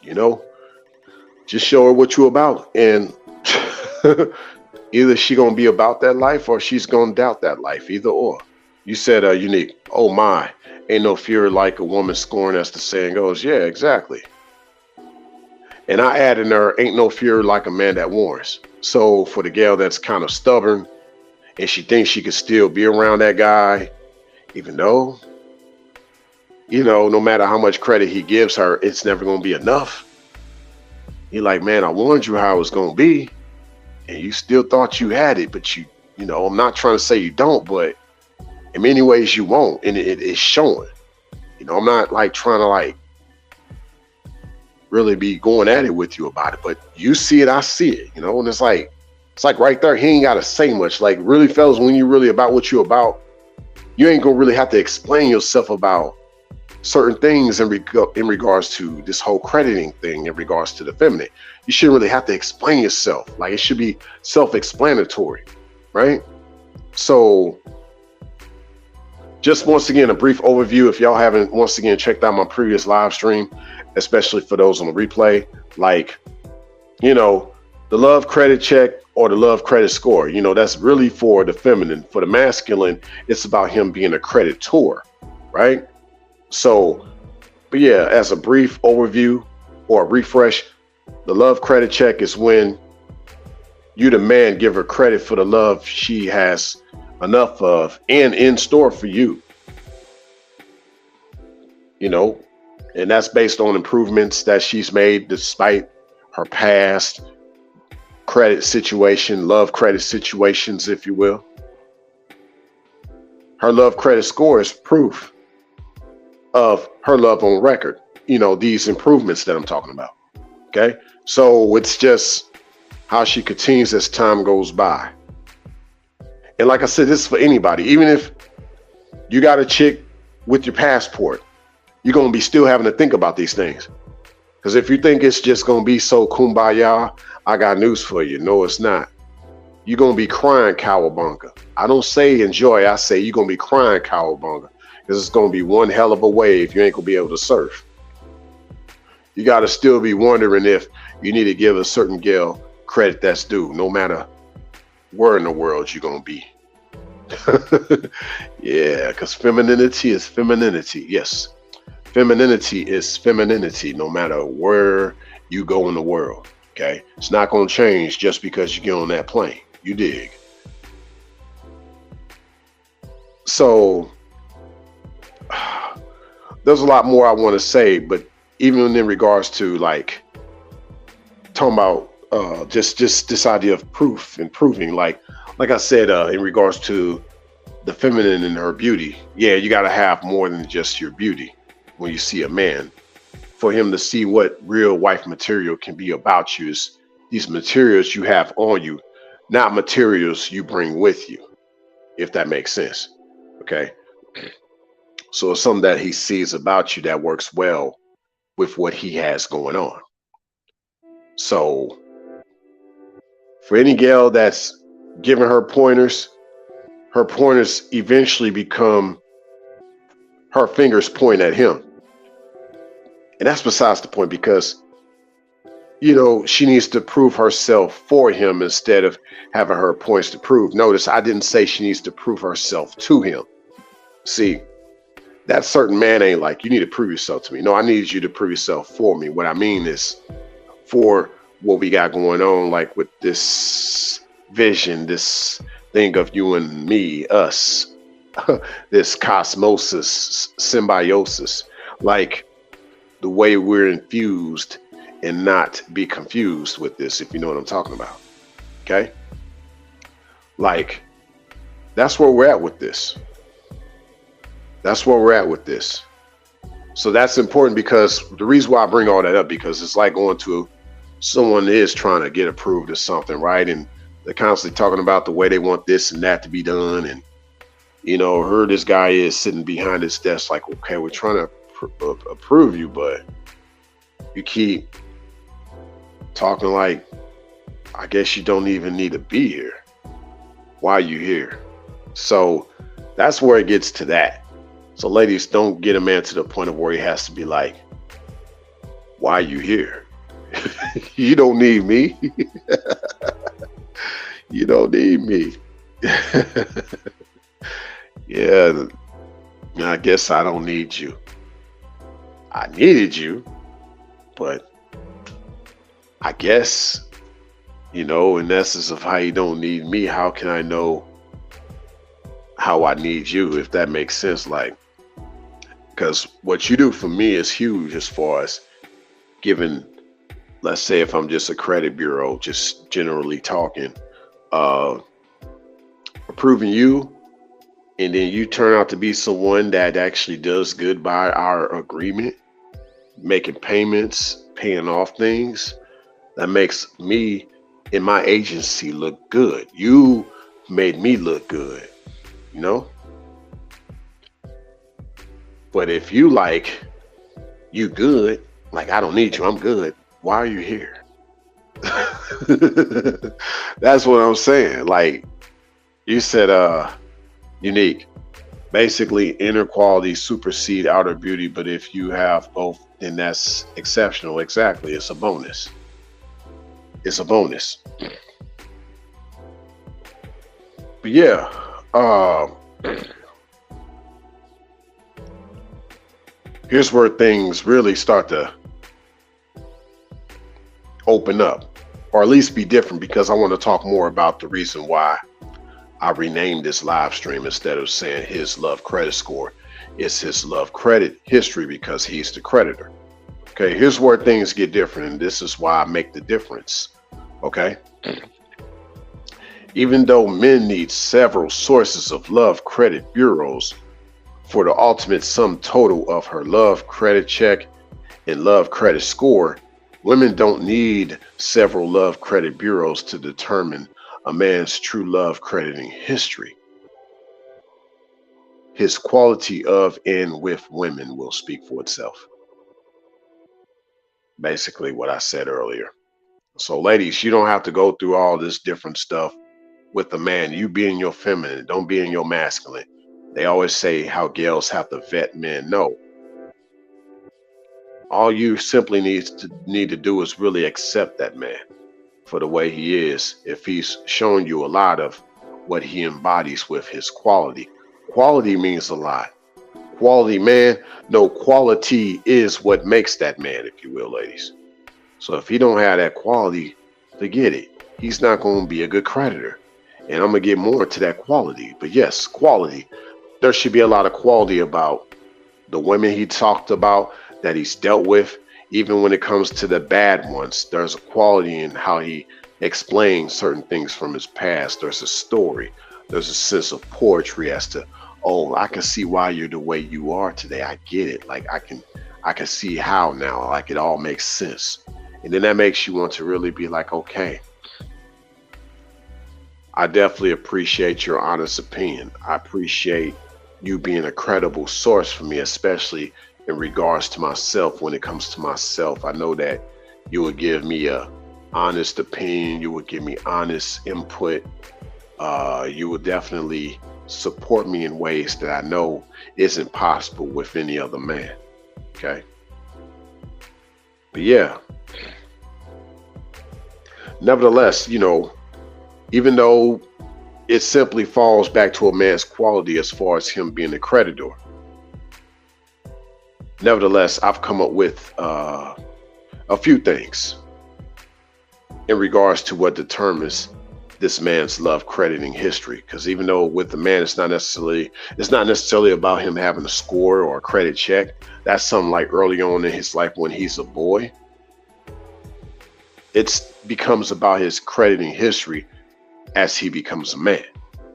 You know, just show her what you about. And either she going to be about that life or she's going to doubt that life, either or. You said, Unique, oh my, ain't no fear like a woman scorned, as the saying goes. Yeah, exactly. And I add in there, ain't no fear like a man that warns. So for the gal that's kind of stubborn and she thinks she could still be around that guy, even though, you know, no matter how much credit he gives her, it's never going to be enough. You're like, man, I warned you how it was going to be, and you still thought you had it, but you know, I'm not trying to say you don't, but in many ways you won't, and it is showing. You know, I'm not like trying to like really be going at it with you about it, but you see it, I see it, you know, and it's like right there, he ain't got to say much. Like, really, fellas, when you really about what you about, you ain't gonna really have to explain yourself about certain things in regards to this whole crediting thing, in regards to the feminine. You shouldn't really have to explain yourself. Like, it should be self-explanatory, right? So just once again, a brief overview. If y'all haven't once again checked out my previous live stream, especially for those on the replay, like, you know, the love credit check or the love credit score, you know, that's really for the feminine. For the masculine, it's about him being a creditor, right? So, but yeah, as a brief overview or a refresh, the love credit check is when you, the man, give her credit for the love she has enough of and in store for you, you know, and that's based on improvements that she's made despite her past credit situation, love credit situations, if you will. Her love credit score is proof of her love on record, you know, these improvements that I'm talking about. Okay, so it's just how she continues as time goes by. And like I said, this is for anybody. Even if you got a chick with your passport, you're going to be still having to think about these things. Because if you think it's just going to be so kumbaya, I got news for you. No, it's not. You're going to be crying cowabunga. I don't say enjoy. I say you're going to be crying cowabunga. Because it's going to be one hell of a wave you ain't going to be able to surf. You got to still be wondering if you need to give a certain girl credit that's due, no matter where in the world you're going to be. Yeah, because femininity is femininity. Yes, femininity is femininity, no matter where you go in the world. Okay, it's not going to change just because you get on that plane. You dig? So there's a lot more I want to say, but even in regards to like talking about just this idea of proof and proving, like I said, in regards to the feminine and her beauty, yeah, you got to have more than just your beauty when you see a man. For him to see what real wife material can be about you is these materials you have on you, not materials you bring with you, if that makes sense. Okay. So it's something that he sees about you that works well with what he has going on. So for any gal that's giving her pointers eventually become her fingers point at him. And that's besides the point, because, you know, she needs to prove herself for him instead of having her points to prove. Notice I didn't say she needs to prove herself to him. See, that certain man ain't like, you need to prove yourself to me. No, I need you to prove yourself for me. What I mean is for what we got going on, like with this vision, this thing of you and me, us, this cosmosis, symbiosis, like the way we're infused and not be confused with this, if you know what I'm talking about. Okay? Like, that's where we're at with this. That's where we're at with this. So that's important, because the reason why I bring all that up, because it's like going to someone is trying to get approved of something, right? And they're constantly talking about the way they want this and that to be done. And, you know, here this guy is sitting behind his desk like, okay, we're trying to approve you, but you keep talking like, I guess you don't even need to be here. Why are you here? So that's where it gets to that. So ladies, don't get a man to the point of where he has to be like, why are you here? You don't need me. You don't need me. Yeah, I guess I don't need you. I needed you, but I guess, you know, in essence of how you don't need me, how can I know how I need you, if that makes sense? Like, because what you do for me is huge as far as giving, let's say if I'm just a credit bureau, just generally talking, approving you, and then you turn out to be someone that actually does good by our agreement, making payments, paying off things, that makes me and my agency look good. You made me look good, you know? But if you like, you good, like I don't need you, I'm good, why are you here? That's what I'm saying. Like you said, unique. Basically, inner qualities supersede outer beauty, but if you have both, then that's exceptional. Exactly. It's a bonus. It's a bonus. But yeah, here's where things really start to open up, or at least be different, because I want to talk more about the reason why I renamed this live stream. Instead of saying his love credit score, it's his love credit history, because he's the creditor. Okay, here's where things get different, and this is why I make the difference. Okay, even though men need several sources of love credit bureaus for the ultimate sum total of her love credit check and love credit score, women don't need several love credit bureaus to determine a man's true love crediting history. His quality of and with women will speak for itself. Basically what I said earlier. So ladies, you don't have to go through all this different stuff with the man. You be in your feminine, don't be in your masculine. They always say how gals have to vet men. No. All you simply need to do is really accept that man for the way he is. If he's shown you a lot of what he embodies with his quality. Quality means a lot. Quality man, no, quality is what makes that man, if you will, ladies. So if he don't have that quality, forget it. He's not going to be a good creditor. And I'm going to get more into that quality. But yes, quality. There should be a lot of quality about the women he talked about that he's dealt with. Even when it comes to the bad ones, there's a quality in how he explains certain things from his past. There's a story. There's a sense of poetry as to, oh, I can see why you're the way you are today. I get it. Like I can see how now. Like it all makes sense. And then that makes you want to really be like, okay, I definitely appreciate your honest opinion. I appreciate you being a credible source for me, especially in regards to myself. When it comes to myself, I know that you would give me a honest opinion. You would give me honest input. You would definitely support me in ways that I know isn't possible with any other man. Okay. But yeah, nevertheless, even though it simply falls back to a man's quality as far as him being a creditor, nevertheless, I've come up with a few things in regards to what determines this man's love crediting history. Because even though with the man, it's not necessarily about him having a score or a credit check. That's something like early on in his life when he's a boy. It becomes about his crediting history as he becomes a man.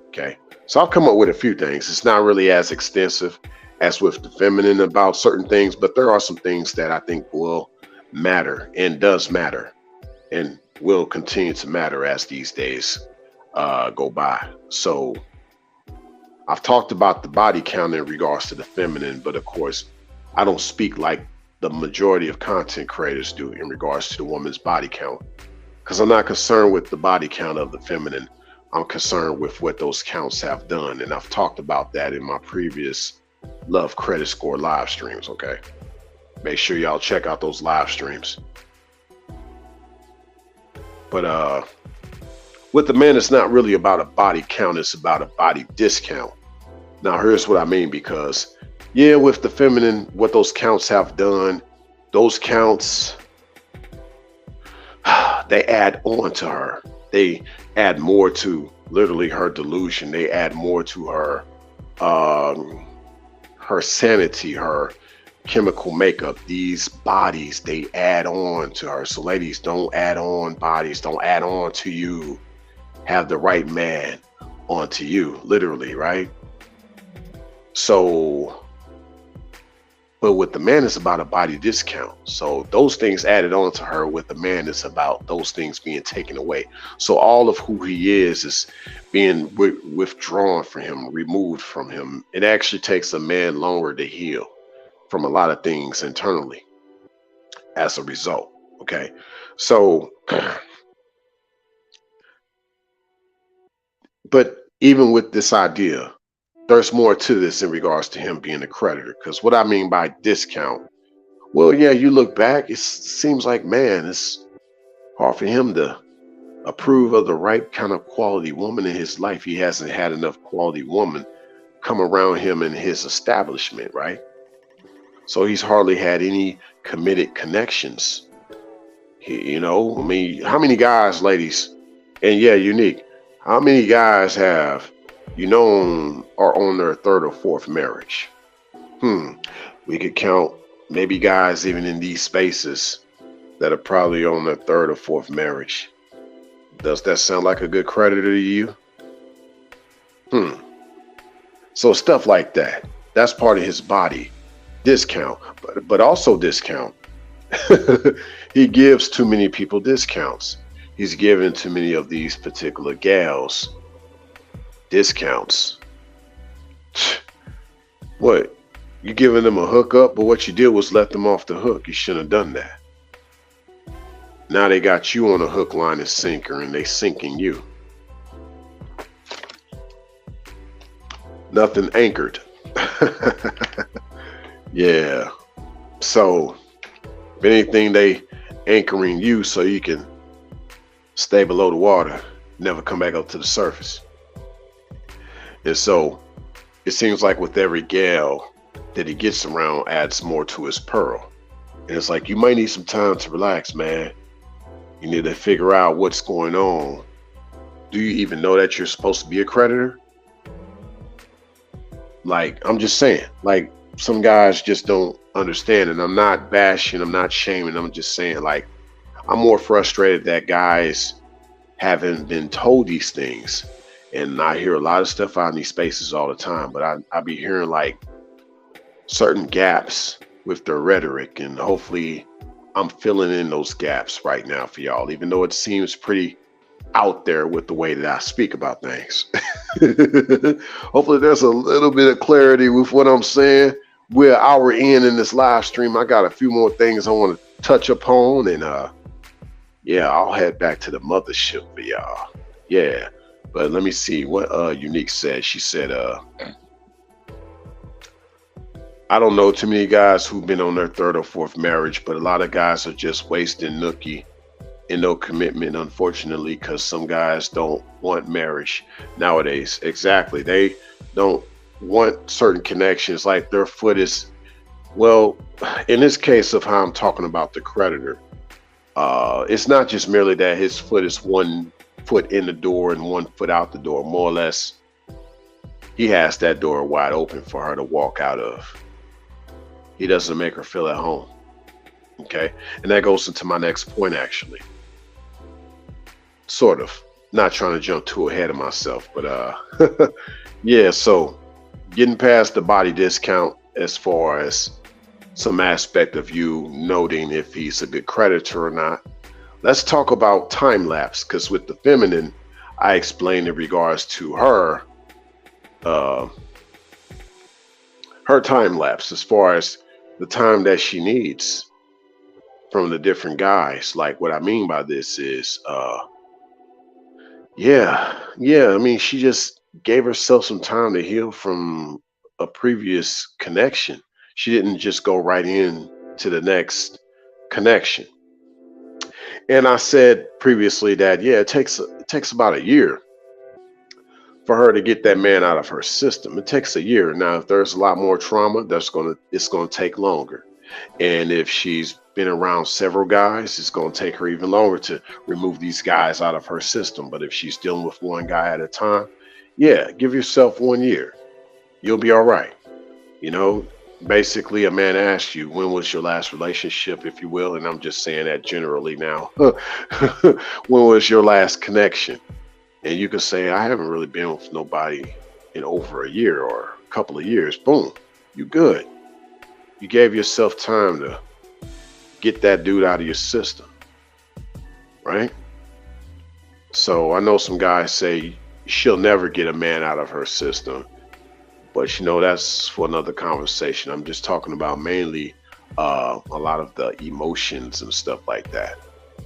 Okay. So I've come up with a few things. It's not really as extensive as with the feminine about certain things, but there are some things that I think will matter and does matter and will continue to matter as these days go by. So I've talked about the body count in regards to the feminine, but of course, I don't speak like the majority of content creators do in regards to the woman's body count, because I'm not concerned with the body count of the feminine. I'm concerned with what those counts have done. And I've talked about that in my previous Love Credit Score live streams. Okay. Make sure y'all check out those live streams. But with the man, it's not really about a body count. It's about a body discount. Now, here's what I mean, because yeah, with the feminine, what those counts have done, those counts, they add on to her. They add more to literally her delusion. They add more to her sanity, her chemical makeup. These bodies, they add on to her. So ladies, don't add on bodies. Don't add on to you. Have the right man onto you, literally, right? So, but with the man, it's about a body discount. So those things added on to her. With the man, it's about those things being taken away. So all of who he is being withdrawn from him, removed from him. It actually takes a man longer to heal from a lot of things internally as a result. Okay. So, but even with this idea, there's more to this in regards to him being a creditor. Because what I mean by discount, well, yeah, you look back, it seems like, man, it's hard for him to approve of the right kind of quality woman in his life. He hasn't had enough quality woman come around him in his establishment, right? So he's hardly had any committed connections. I mean, how many guys, ladies, and yeah, unique, how many guys have are on their third or fourth marriage? We could count maybe guys even in these spaces that are probably on their third or fourth marriage. Does that sound like a good creditor to you? So stuff like that. That's part of his body discount, but also discount. He gives too many people discounts. He's given too many of these particular gals discounts. What? You giving them a hookup, but what you did was let them off the hook. You shouldn't have done that. Now they got you on a hook, line, and sinker, and they sinking you. Nothing anchored. Yeah. So, if anything, they anchoring you so you can stay below the water, never come back up to the surface. And so it seems like with every gal that he gets around adds more to his pearl. And it's like, you might need some time to relax, man. You need to figure out what's going on. Do you even know that you're supposed to be a creditor? Like, I'm just saying, like, some guys just don't understand. And I'm not bashing, I'm not shaming. I'm just saying, like, I'm more frustrated that guys haven't been told these things. And I hear a lot of stuff out in these spaces all the time, but I be hearing like certain gaps with their rhetoric, and hopefully I'm filling in those gaps right now for y'all, even though it seems pretty out there with the way that I speak about things. Hopefully there's a little bit of clarity with what I'm saying. We're an hour in this live stream. I got a few more things I want to touch upon, and yeah, I'll head back to the mothership for y'all. Yeah, but let me see what Unique said. She said, I don't know too many guys who've been on their third or fourth marriage, but a lot of guys are just wasting nookie and no commitment, unfortunately, because some guys don't want marriage nowadays. Exactly. They don't want certain connections, like their foot is, well, in this case of how I'm talking about the creditor, it's not just merely that his foot is 1 foot in the door and 1 foot out the door. More or less, he has that door wide open for her to walk out of. He doesn't make her feel at home. Okay. And that goes into my next point, actually. Sort of. Not trying to jump too ahead of myself, but yeah, so getting past the body discount as far as some aspect of you noting if he's a good creditor or not. Let's talk about time lapse, because with the feminine, I explained in regards to her time lapse as far as the time that she needs from the different guys. Like, what I mean by this is, yeah, I mean, she just gave herself some time to heal from a previous connection. She didn't just go right in to the next connection. And I said previously that, yeah, it takes about a year for her to get that man out of her system. It takes a year. Now, if there's a lot more trauma, it's gonna take longer. And if she's been around several guys, it's gonna take her even longer to remove these guys out of her system. But if she's dealing with one guy at a time, yeah, give yourself 1 year. You'll be all right. You know, basically, a man asked you, when was your last relationship, if you will, and I'm just saying that generally now. When was your last connection? And you can say, I haven't really been with nobody in over a year or a couple of years. Boom, you good. You gave yourself time to get that dude out of your system, right? So I know some guys say she'll never get a man out of her system, but you know, that's for another conversation. I'm just talking about mainly a lot of the emotions and stuff like that.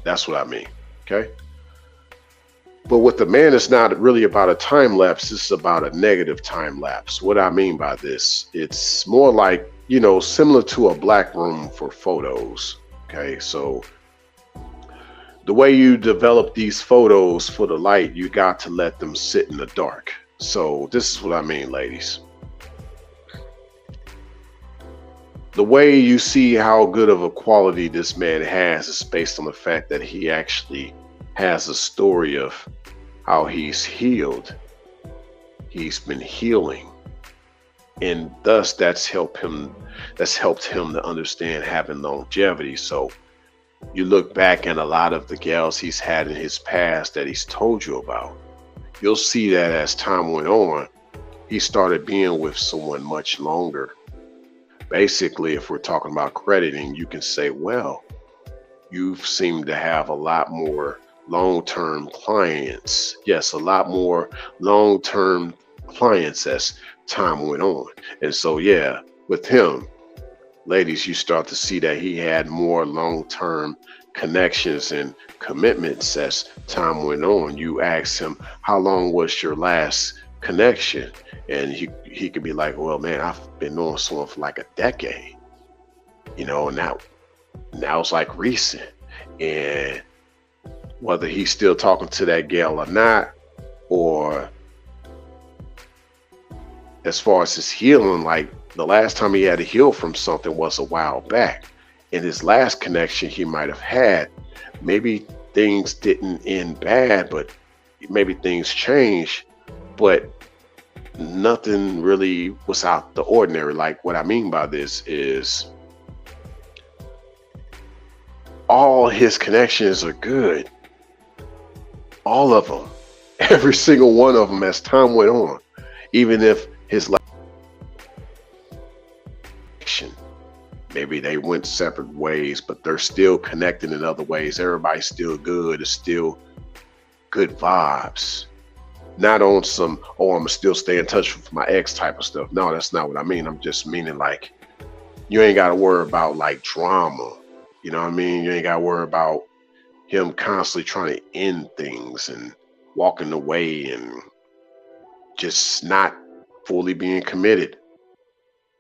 That's what I mean, okay? But with the man, it's not really about a time lapse. It's about a negative time lapse. What I mean by this, it's more like, you know, similar to a black room for photos. Okay, so the way you develop these photos for the light, you got to let them sit in the dark. So this is what I mean, ladies. The way you see how good of a quality this man has is based on the fact that he actually has a story of how he's healed. He's been healing, and thus that's helped him to understand having longevity. So you look back at a lot of the gals he's had in his past that he's told you about, you'll see that as time went on, he started being with someone much longer. Basically, if we're talking about crediting, you can say, well, you've seemed to have a lot more long-term clients. Yes, a lot more long-term clients as time went on. And so, yeah, with him, ladies, you start to see that he had more long-term connections and commitments as time went on. You ask him, how long was your last connection? And he could be like, well, man, I've been knowing someone for like a decade, you know, and now it's like recent. And whether he's still talking to that gal or not, or as far as his healing, like the last time he had to heal from something was a while back. in his last connection he might have had, maybe things didn't end bad, but maybe things changed, but nothing really was out the ordinary. Like, what I mean by this is all his connections are good, all of them, every single one of them, as time went on, even if his last connection, maybe they went separate ways, but they're still connected in other ways. Everybody's still good. It's still good vibes. Not on some, oh, I'm gonna still stay in touch with my ex type of stuff. No, that's not what I mean. I'm just meaning like you ain't gotta worry about like drama. You know what I mean? You ain't gotta worry about him constantly trying to end things and walking away and just not fully being committed.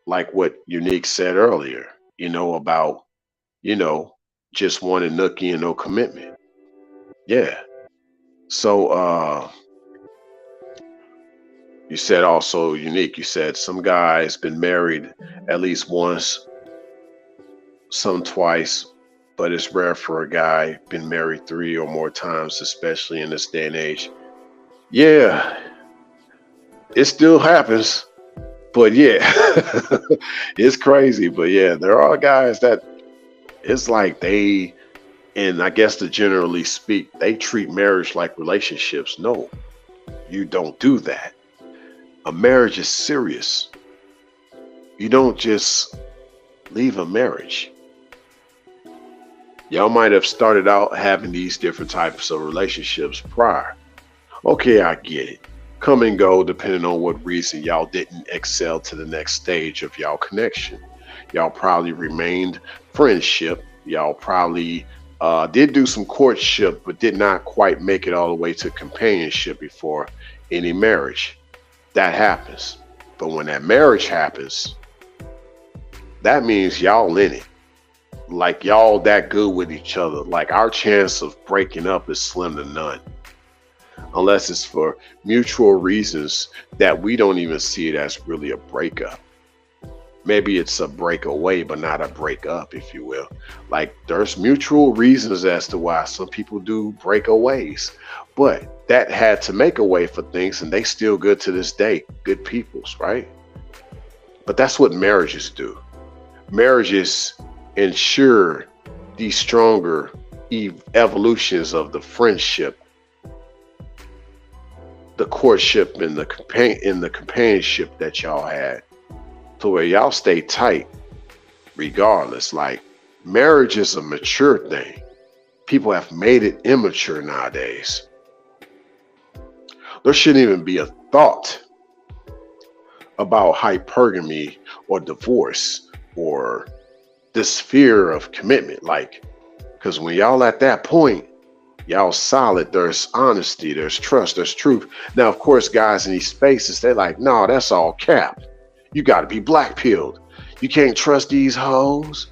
Like what Unique said earlier, about, you know, just wanting nookie and no commitment. Yeah. So you said also, Unique, you said some guy's been married at least once, some twice, but it's rare for a guy been married 3 or more times, especially in this day and age. Yeah, it still happens, but yeah, it's crazy. But yeah, there are guys that it's like and I guess to generally speak, they treat marriage like relationships. No, you don't do that. A marriage is serious. You don't just leave a marriage. Y'all might have started out having these different types of relationships prior. Okay, I get it. Come and go depending on what reason y'all didn't excel to the next stage of y'all connection. Y'all probably remained friendship. Y'all probably did do some courtship, but did not quite make it all the way to companionship before any marriage. That happens. But when that marriage happens, that means y'all in it. Like y'all that good with each other. Like our chance of breaking up is slim to none. Unless it's for mutual reasons that we don't even see it as really a breakup. Maybe it's a breakaway, but not a breakup, if you will. Like there's mutual reasons as to why some people do breakaways, but that had to make a way for things, and they still good to this day. Good peoples, right? But that's what marriages do. Marriages ensure these stronger evolutions of the friendship, the courtship, and the companionship that y'all had, to where y'all stay tight regardless. Like marriage is a mature thing. People have made it immature nowadays. There shouldn't even be a thought about hypergamy or divorce or this fear of commitment. Like, because when y'all at that point, y'all solid, there's honesty, there's trust, there's truth. Now, of course, guys in these spaces, they're like, no, that's all cap. You got to be black pilled. You can't trust these hoes.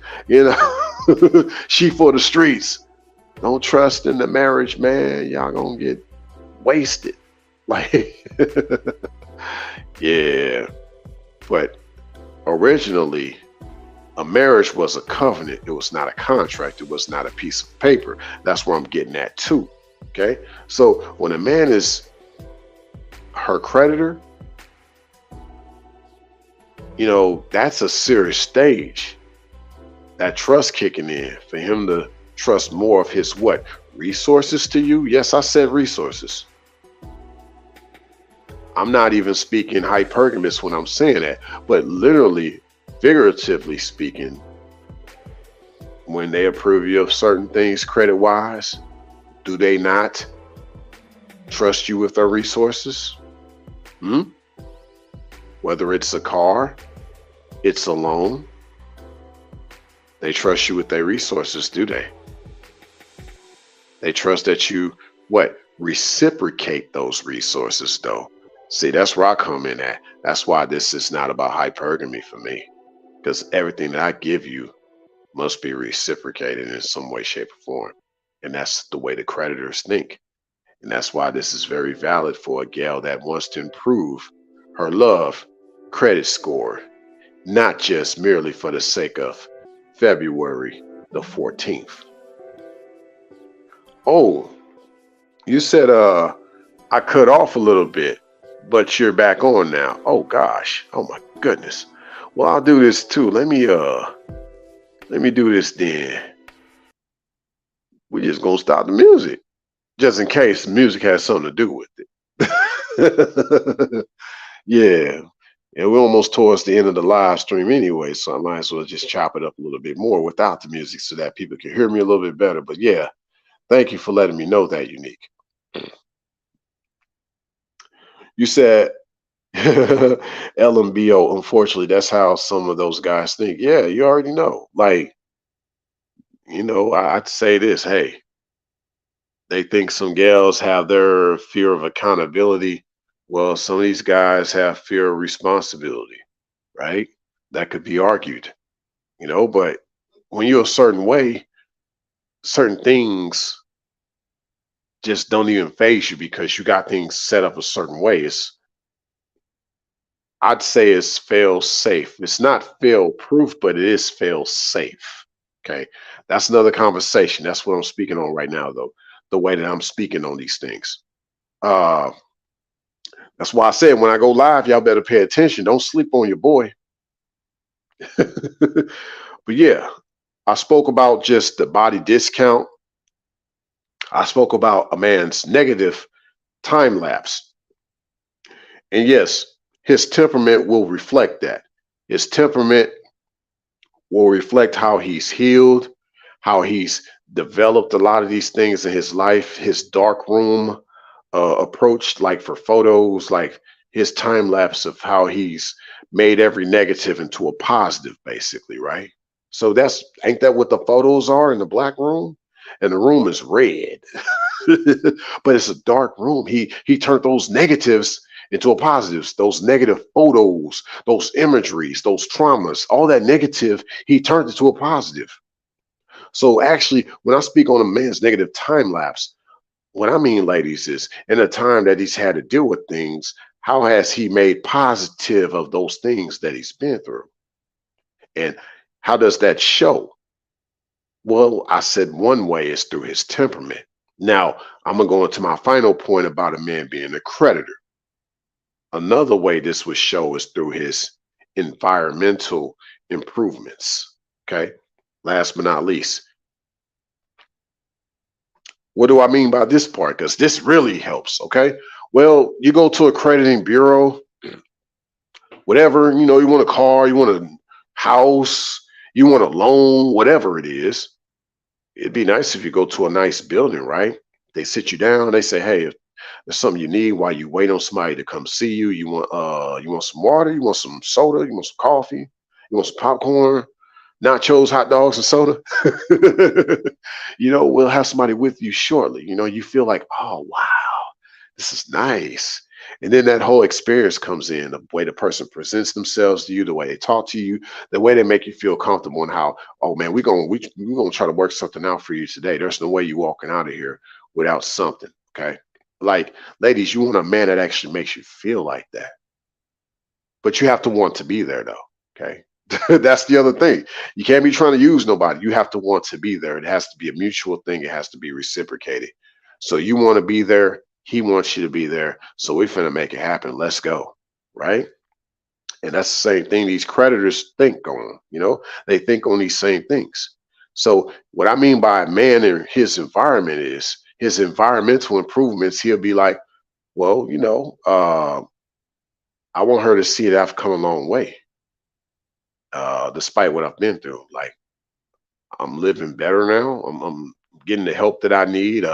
She for the streets. Don't trust in the marriage, man. Y'all gonna get wasted. Like, yeah. But originally, a marriage was a covenant. It was not a contract. It was not a piece of paper. That's where I'm getting at too. Okay. So when a man is her creditor, that's a serious stage. That trust kicking in for him to trust more of his resources to you. Yes, I said resources. I'm not even speaking hypergamous when I'm saying that, but literally, figuratively speaking, when they approve you of certain things credit wise, do they not trust you with their resources? Whether it's a car, it's a loan, they trust you with their resources, do they? They trust that you reciprocate those resources though. See, that's where I come in at. That's why this is not about hypergamy for me. Because everything that I give you must be reciprocated in some way, shape, or form. And that's the way the creditors think. And that's why this is very valid for a gal that wants to improve her love credit score, not just merely for the sake of February the 14th. Oh, you said I cut off a little bit, but you're back on now. Oh gosh. Oh my goodness. Well, I'll do this too. Let me do this then. We're just gonna stop the music. Just in case the music has something to do with it. Yeah. And we're almost towards the end of the live stream anyway, so I might as well just chop it up a little bit more without the music so that people can hear me a little bit better. But yeah, thank you for letting me know that, Unique. You said LMBO, unfortunately, that's how some of those guys think. Yeah, you already know. Like, I'd say this, hey, they think some gals have their fear of accountability. Well, some of these guys have fear of responsibility, right? That could be argued, but when you're a certain way, certain things just don't even phase you because you got things set up a certain way. I'd say it's fail safe. It's not fail proof, but it is fail safe. Okay. That's another conversation. That's what I'm speaking on right now, though. The way that I'm speaking on these things. Uh that's why I said when I go live, y'all better pay attention. Don't sleep on your boy. But yeah, I spoke about just the body discount. I spoke about a man's negative time lapse. And yes, his temperament will reflect that. His temperament will reflect how he's healed, how he's developed a lot of these things in his life, his dark room approach, like for photos, like his time lapse of how he's made every negative into a positive, basically, right? So that's ain't that what the photos are in the black room? And the room is red, but it's a dark room. He turned those negatives into a positives, those negative photos, those imageries, those traumas, all that negative, he turned into a positive. So actually, when I speak on a man's negative time lapse, what I mean, ladies, is in the time that he's had to deal with things, how has he made positive of those things that he's been through? And how does that show? Well, I said one way is through his temperament. Now, I'm going to go into my final point about a man being a creditor. Another way this would show is through his environmental improvements. Okay. Last but not least, what do I mean by this part? Because this really helps. Okay. Well, you go to a crediting bureau, whatever, you want a car, you want a house, you want a loan, whatever it is. It'd be nice if you go to a nice building, right? They sit you down, they say, hey, if there's something you need while you wait on somebody to come see you. You want some water, you want some soda, you want some coffee, you want some popcorn, nachos, hot dogs, and soda. We'll have somebody with you shortly. You feel like, oh wow, this is nice. And then that whole experience comes in, the way the person presents themselves to you, the way they talk to you, the way they make you feel comfortable, and how, oh man, we're gonna try to work something out for you today. There's no way you walking out of here without something. Okay. Like, ladies, you want a man that actually makes you feel like that. But you have to want to be there though. Okay. That's the other thing. You can't be trying to use nobody. You have to want to be there. It has to be a mutual thing. It has to be reciprocated. So you want to be there. He wants you to be there. So we're finna make it happen. Let's go. Right. And that's the same thing these creditors think on. They think on these same things. So what I mean by a man in his environment is his environmental improvements. He'll be like, well, I want her to see that I've come a long way, despite what I've been through. Like, I'm living better now. I'm getting the help that I need.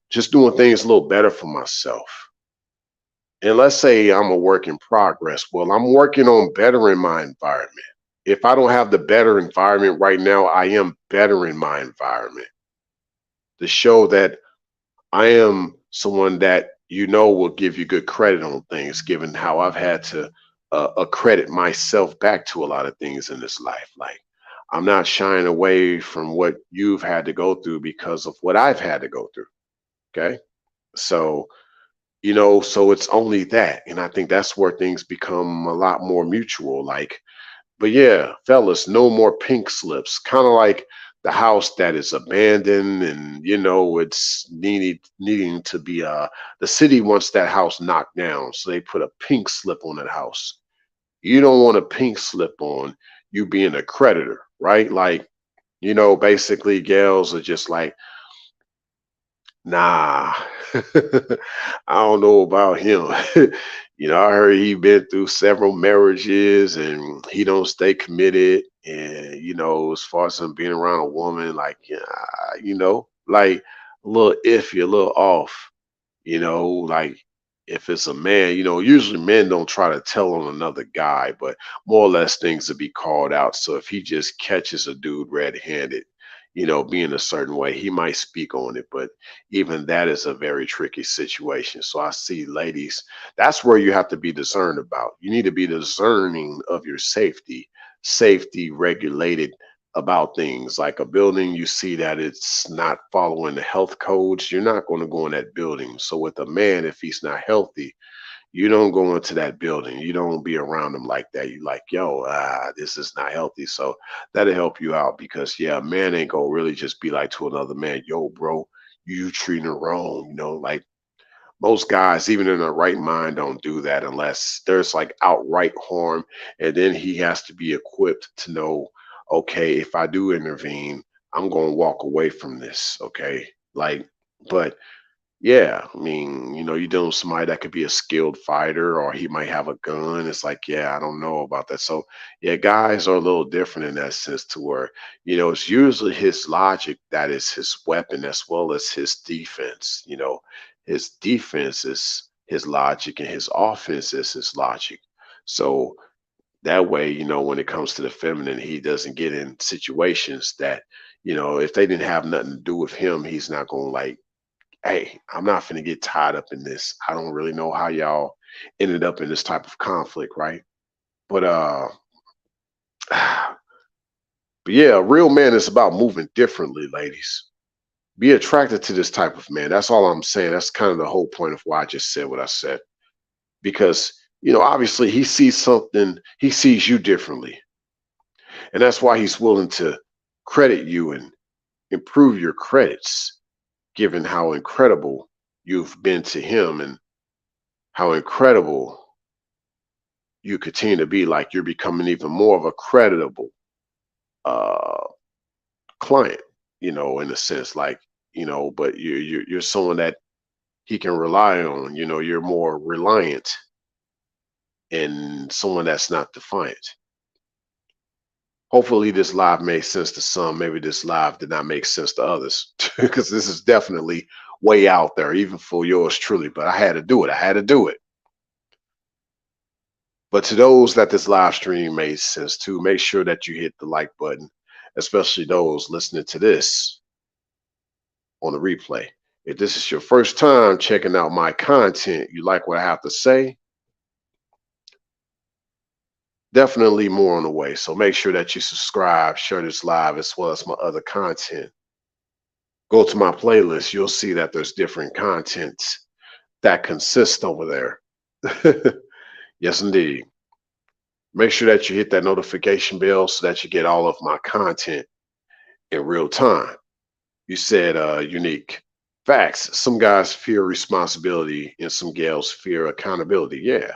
Just doing things a little better for myself. And let's say I'm a work in progress. Well, I'm working on bettering my environment. If I don't have the better environment right now, I am bettering my environment to show that I am someone that will give you good credit on things, given how I've had to accredit myself back to a lot of things in this life. Like, I'm not shying away from what you've had to go through because of what I've had to go through. Okay. So, so it's only that. And I think that's where things become a lot more mutual. Like, But yeah, fellas, no more pink slips. Kind of like the house that is abandoned and it's needing to be the city wants that house knocked down, so they put a pink slip on that house. You don't want a pink slip on you being a creditor, right? Like, basically gals are just like, nah, I don't know about him. I heard he been through several marriages and he don't stay committed. And as far as him being around a woman, like, yeah, like a little iffy, a little off. Like if it's a man, usually men don't try to tell on another guy, but more or less things to be called out. So if he just catches a dude red-handed, being a certain way, he might speak on it. But even that is a very tricky situation. So I see ladies, that's where you have to be discerned about. You need to be discerning of your safety regulated about things like a building. You see that it's not following the health codes, you're not going to go in that building. So with a man, if he's not healthy, you don't go into that building, you don't be around him like that. You like, yo, this is not healthy. So that'll help you out, because yeah, a man ain't gonna really just be like to another man, yo bro, you treating her wrong. Like most guys, even in their right mind, don't do that unless there's like outright harm. And then he has to be equipped to know, okay, if I do intervene, I'm going to walk away from this. Okay. Like, but yeah, I mean, you're dealing with somebody that could be a skilled fighter or he might have a gun. It's like, yeah, I don't know about that. So, yeah, guys are a little different in that sense, to where, it's usually his logic that is his weapon as well as his defense. His defense is his logic and his offense is his logic. So that way, when it comes to the feminine, he doesn't get in situations that, if they didn't have nothing to do with him, he's not going to like, hey, I'm not finna get tied up in this. I don't really know how y'all ended up in this type of conflict, right? But but yeah, a real man is about moving differently, ladies. Be attracted to this type of man. That's all I'm saying. That's kind of the whole point of why I just said what I said. Because, obviously he sees something, he sees you differently. And that's why he's willing to credit you and improve your credits, given how incredible you've been to him and how incredible you continue to be. Like you're becoming even more of a creditable uh client, in a sense, like, but you're someone that he can rely on. You're more reliant and someone that's not defiant. Hopefully this live made sense to some. Maybe this live did not make sense to others, because this is definitely way out there, even for yours truly. But I had to do it. I had to do it. But to those that this live stream made sense to, make sure that you hit the like button, especially those listening to this on the replay. If this is your first time checking out my content, you like what I have to say, definitely more on the way. So make sure that you subscribe, share this live as well as my other content. Go to my playlist, you'll see that there's different contents that consist over there. Yes, indeed. Make sure that you hit that notification bell so that you get all of my content in real time. You said unique. Facts. Some guys fear responsibility and some gals fear accountability. Yeah.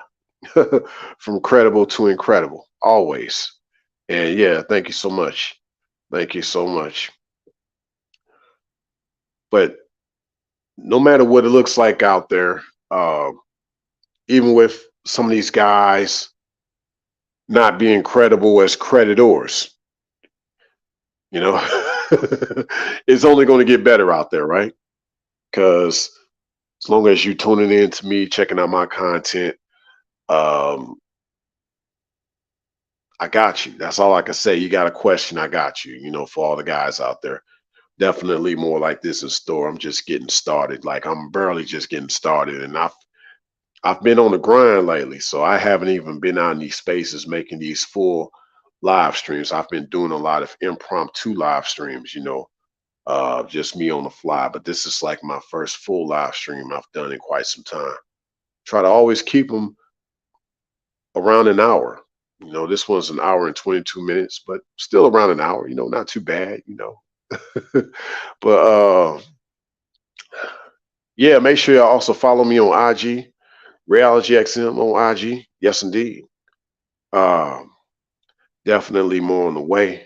From credible to incredible. Always. And yeah, thank you so much. Thank you so much. But no matter what it looks like out there, even with some of these guys not being credible as creditors, you know, it's only going to get better out there, right? Because as long as you tuning in to me, checking out my content, um, I got you. That's all I can say. You got a question, I got you. For all the guys out there, definitely more like this in store. I'm just getting started. Like I'm barely just getting started, and I've been on the grind lately, so I haven't even been out in these spaces making these full live streams. I've been doing a lot of impromptu live streams, just me on the fly. But this is like my first full live stream I've done in quite some time. Try to always keep them around an hour. You know, this one's an hour and 22 minutes, but still around an hour, you know, not too bad, you know. But yeah, make sure you also follow me on IG, Reality XM on IG. Yes, indeed. Um, Definitely more on the way.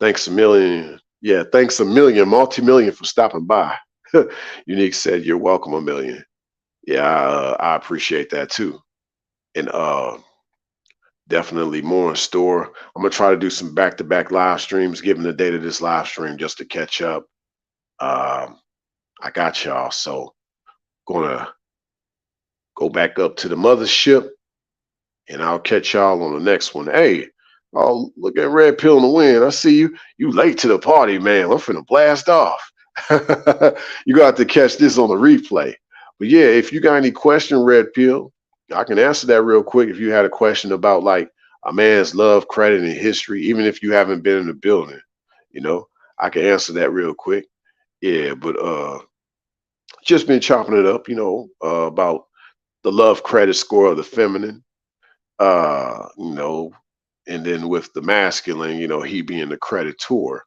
Thanks a million. Yeah, thanks a million, multi-million for stopping by. Unique said, "You're welcome, a million." Yeah, I appreciate that too. And definitely more in store. I'm gonna try to do some back-to-back live streams, given the date of this live stream, just to catch up. Um, I got y'all, so gonna go back up to the mothership, and I'll catch y'all on the next one. Hey, oh, look at Red Pill in the wind. I see you. You late to the party, man. I'm finna blast off. You got to catch this on the replay. But yeah, if you got any question, Red Pill, I can answer that real quick. If you had a question about like a man's love, credit, and history, even if you haven't been in the building, you know, I can answer that real quick. Yeah, but just been chopping it up, you know, about the love credit score of the feminine, you know, and then with the masculine, you know, he being the creditor.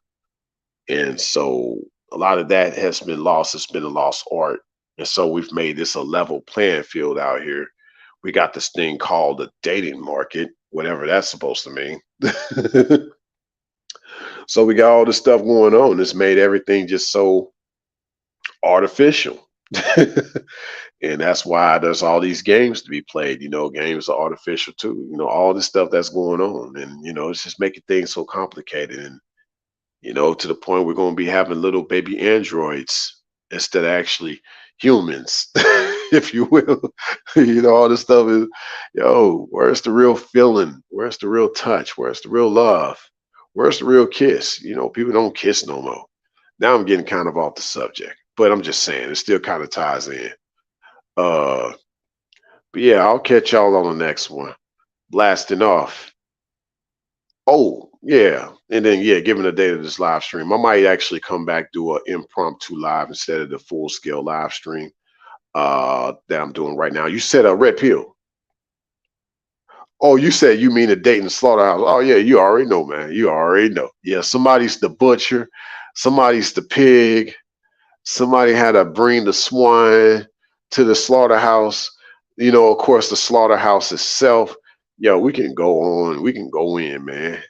And so a lot of that has been lost. It's been a lost art. And so we've made this a level playing field out here. We got this thing called the dating market, whatever that's supposed to mean. So we got all this stuff going on. It's made everything just so artificial. And that's why there's all these games to be played. You know, games are artificial too. You know, all this stuff that's going on. And, you know, it's just making things so complicated. And you know, to the point we're going to be having little baby androids instead of actually humans, if you will. You know, all this stuff is, yo, where's the real feeling? Where's the real touch? Where's the real love? Where's the real kiss? You know, people don't kiss no more. Now I'm getting kind of off the subject, but I'm just saying it still kind of ties in. Uh, but yeah, I'll catch y'all on the next one. Blasting off. Oh, yeah. And then yeah, given the date of this live stream, I might actually come back do an impromptu live instead of the full scale live stream that I'm doing right now. You said a red pill. Oh, you said you mean a date in the slaughterhouse. Oh yeah, you already know, man. You already know. Yeah, somebody's the butcher, somebody's the pig, somebody had to bring the swine to the slaughterhouse. You know, of course, the slaughterhouse itself. Yo, we can go on. We can go in, man.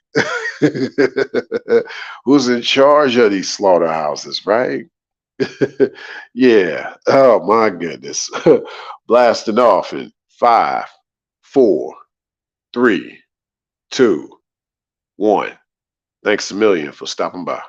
Who's in charge of these slaughterhouses, right? Yeah. Oh my goodness. Blasting off in 5, 4, 3, 2, 1. Thanks a million for stopping by.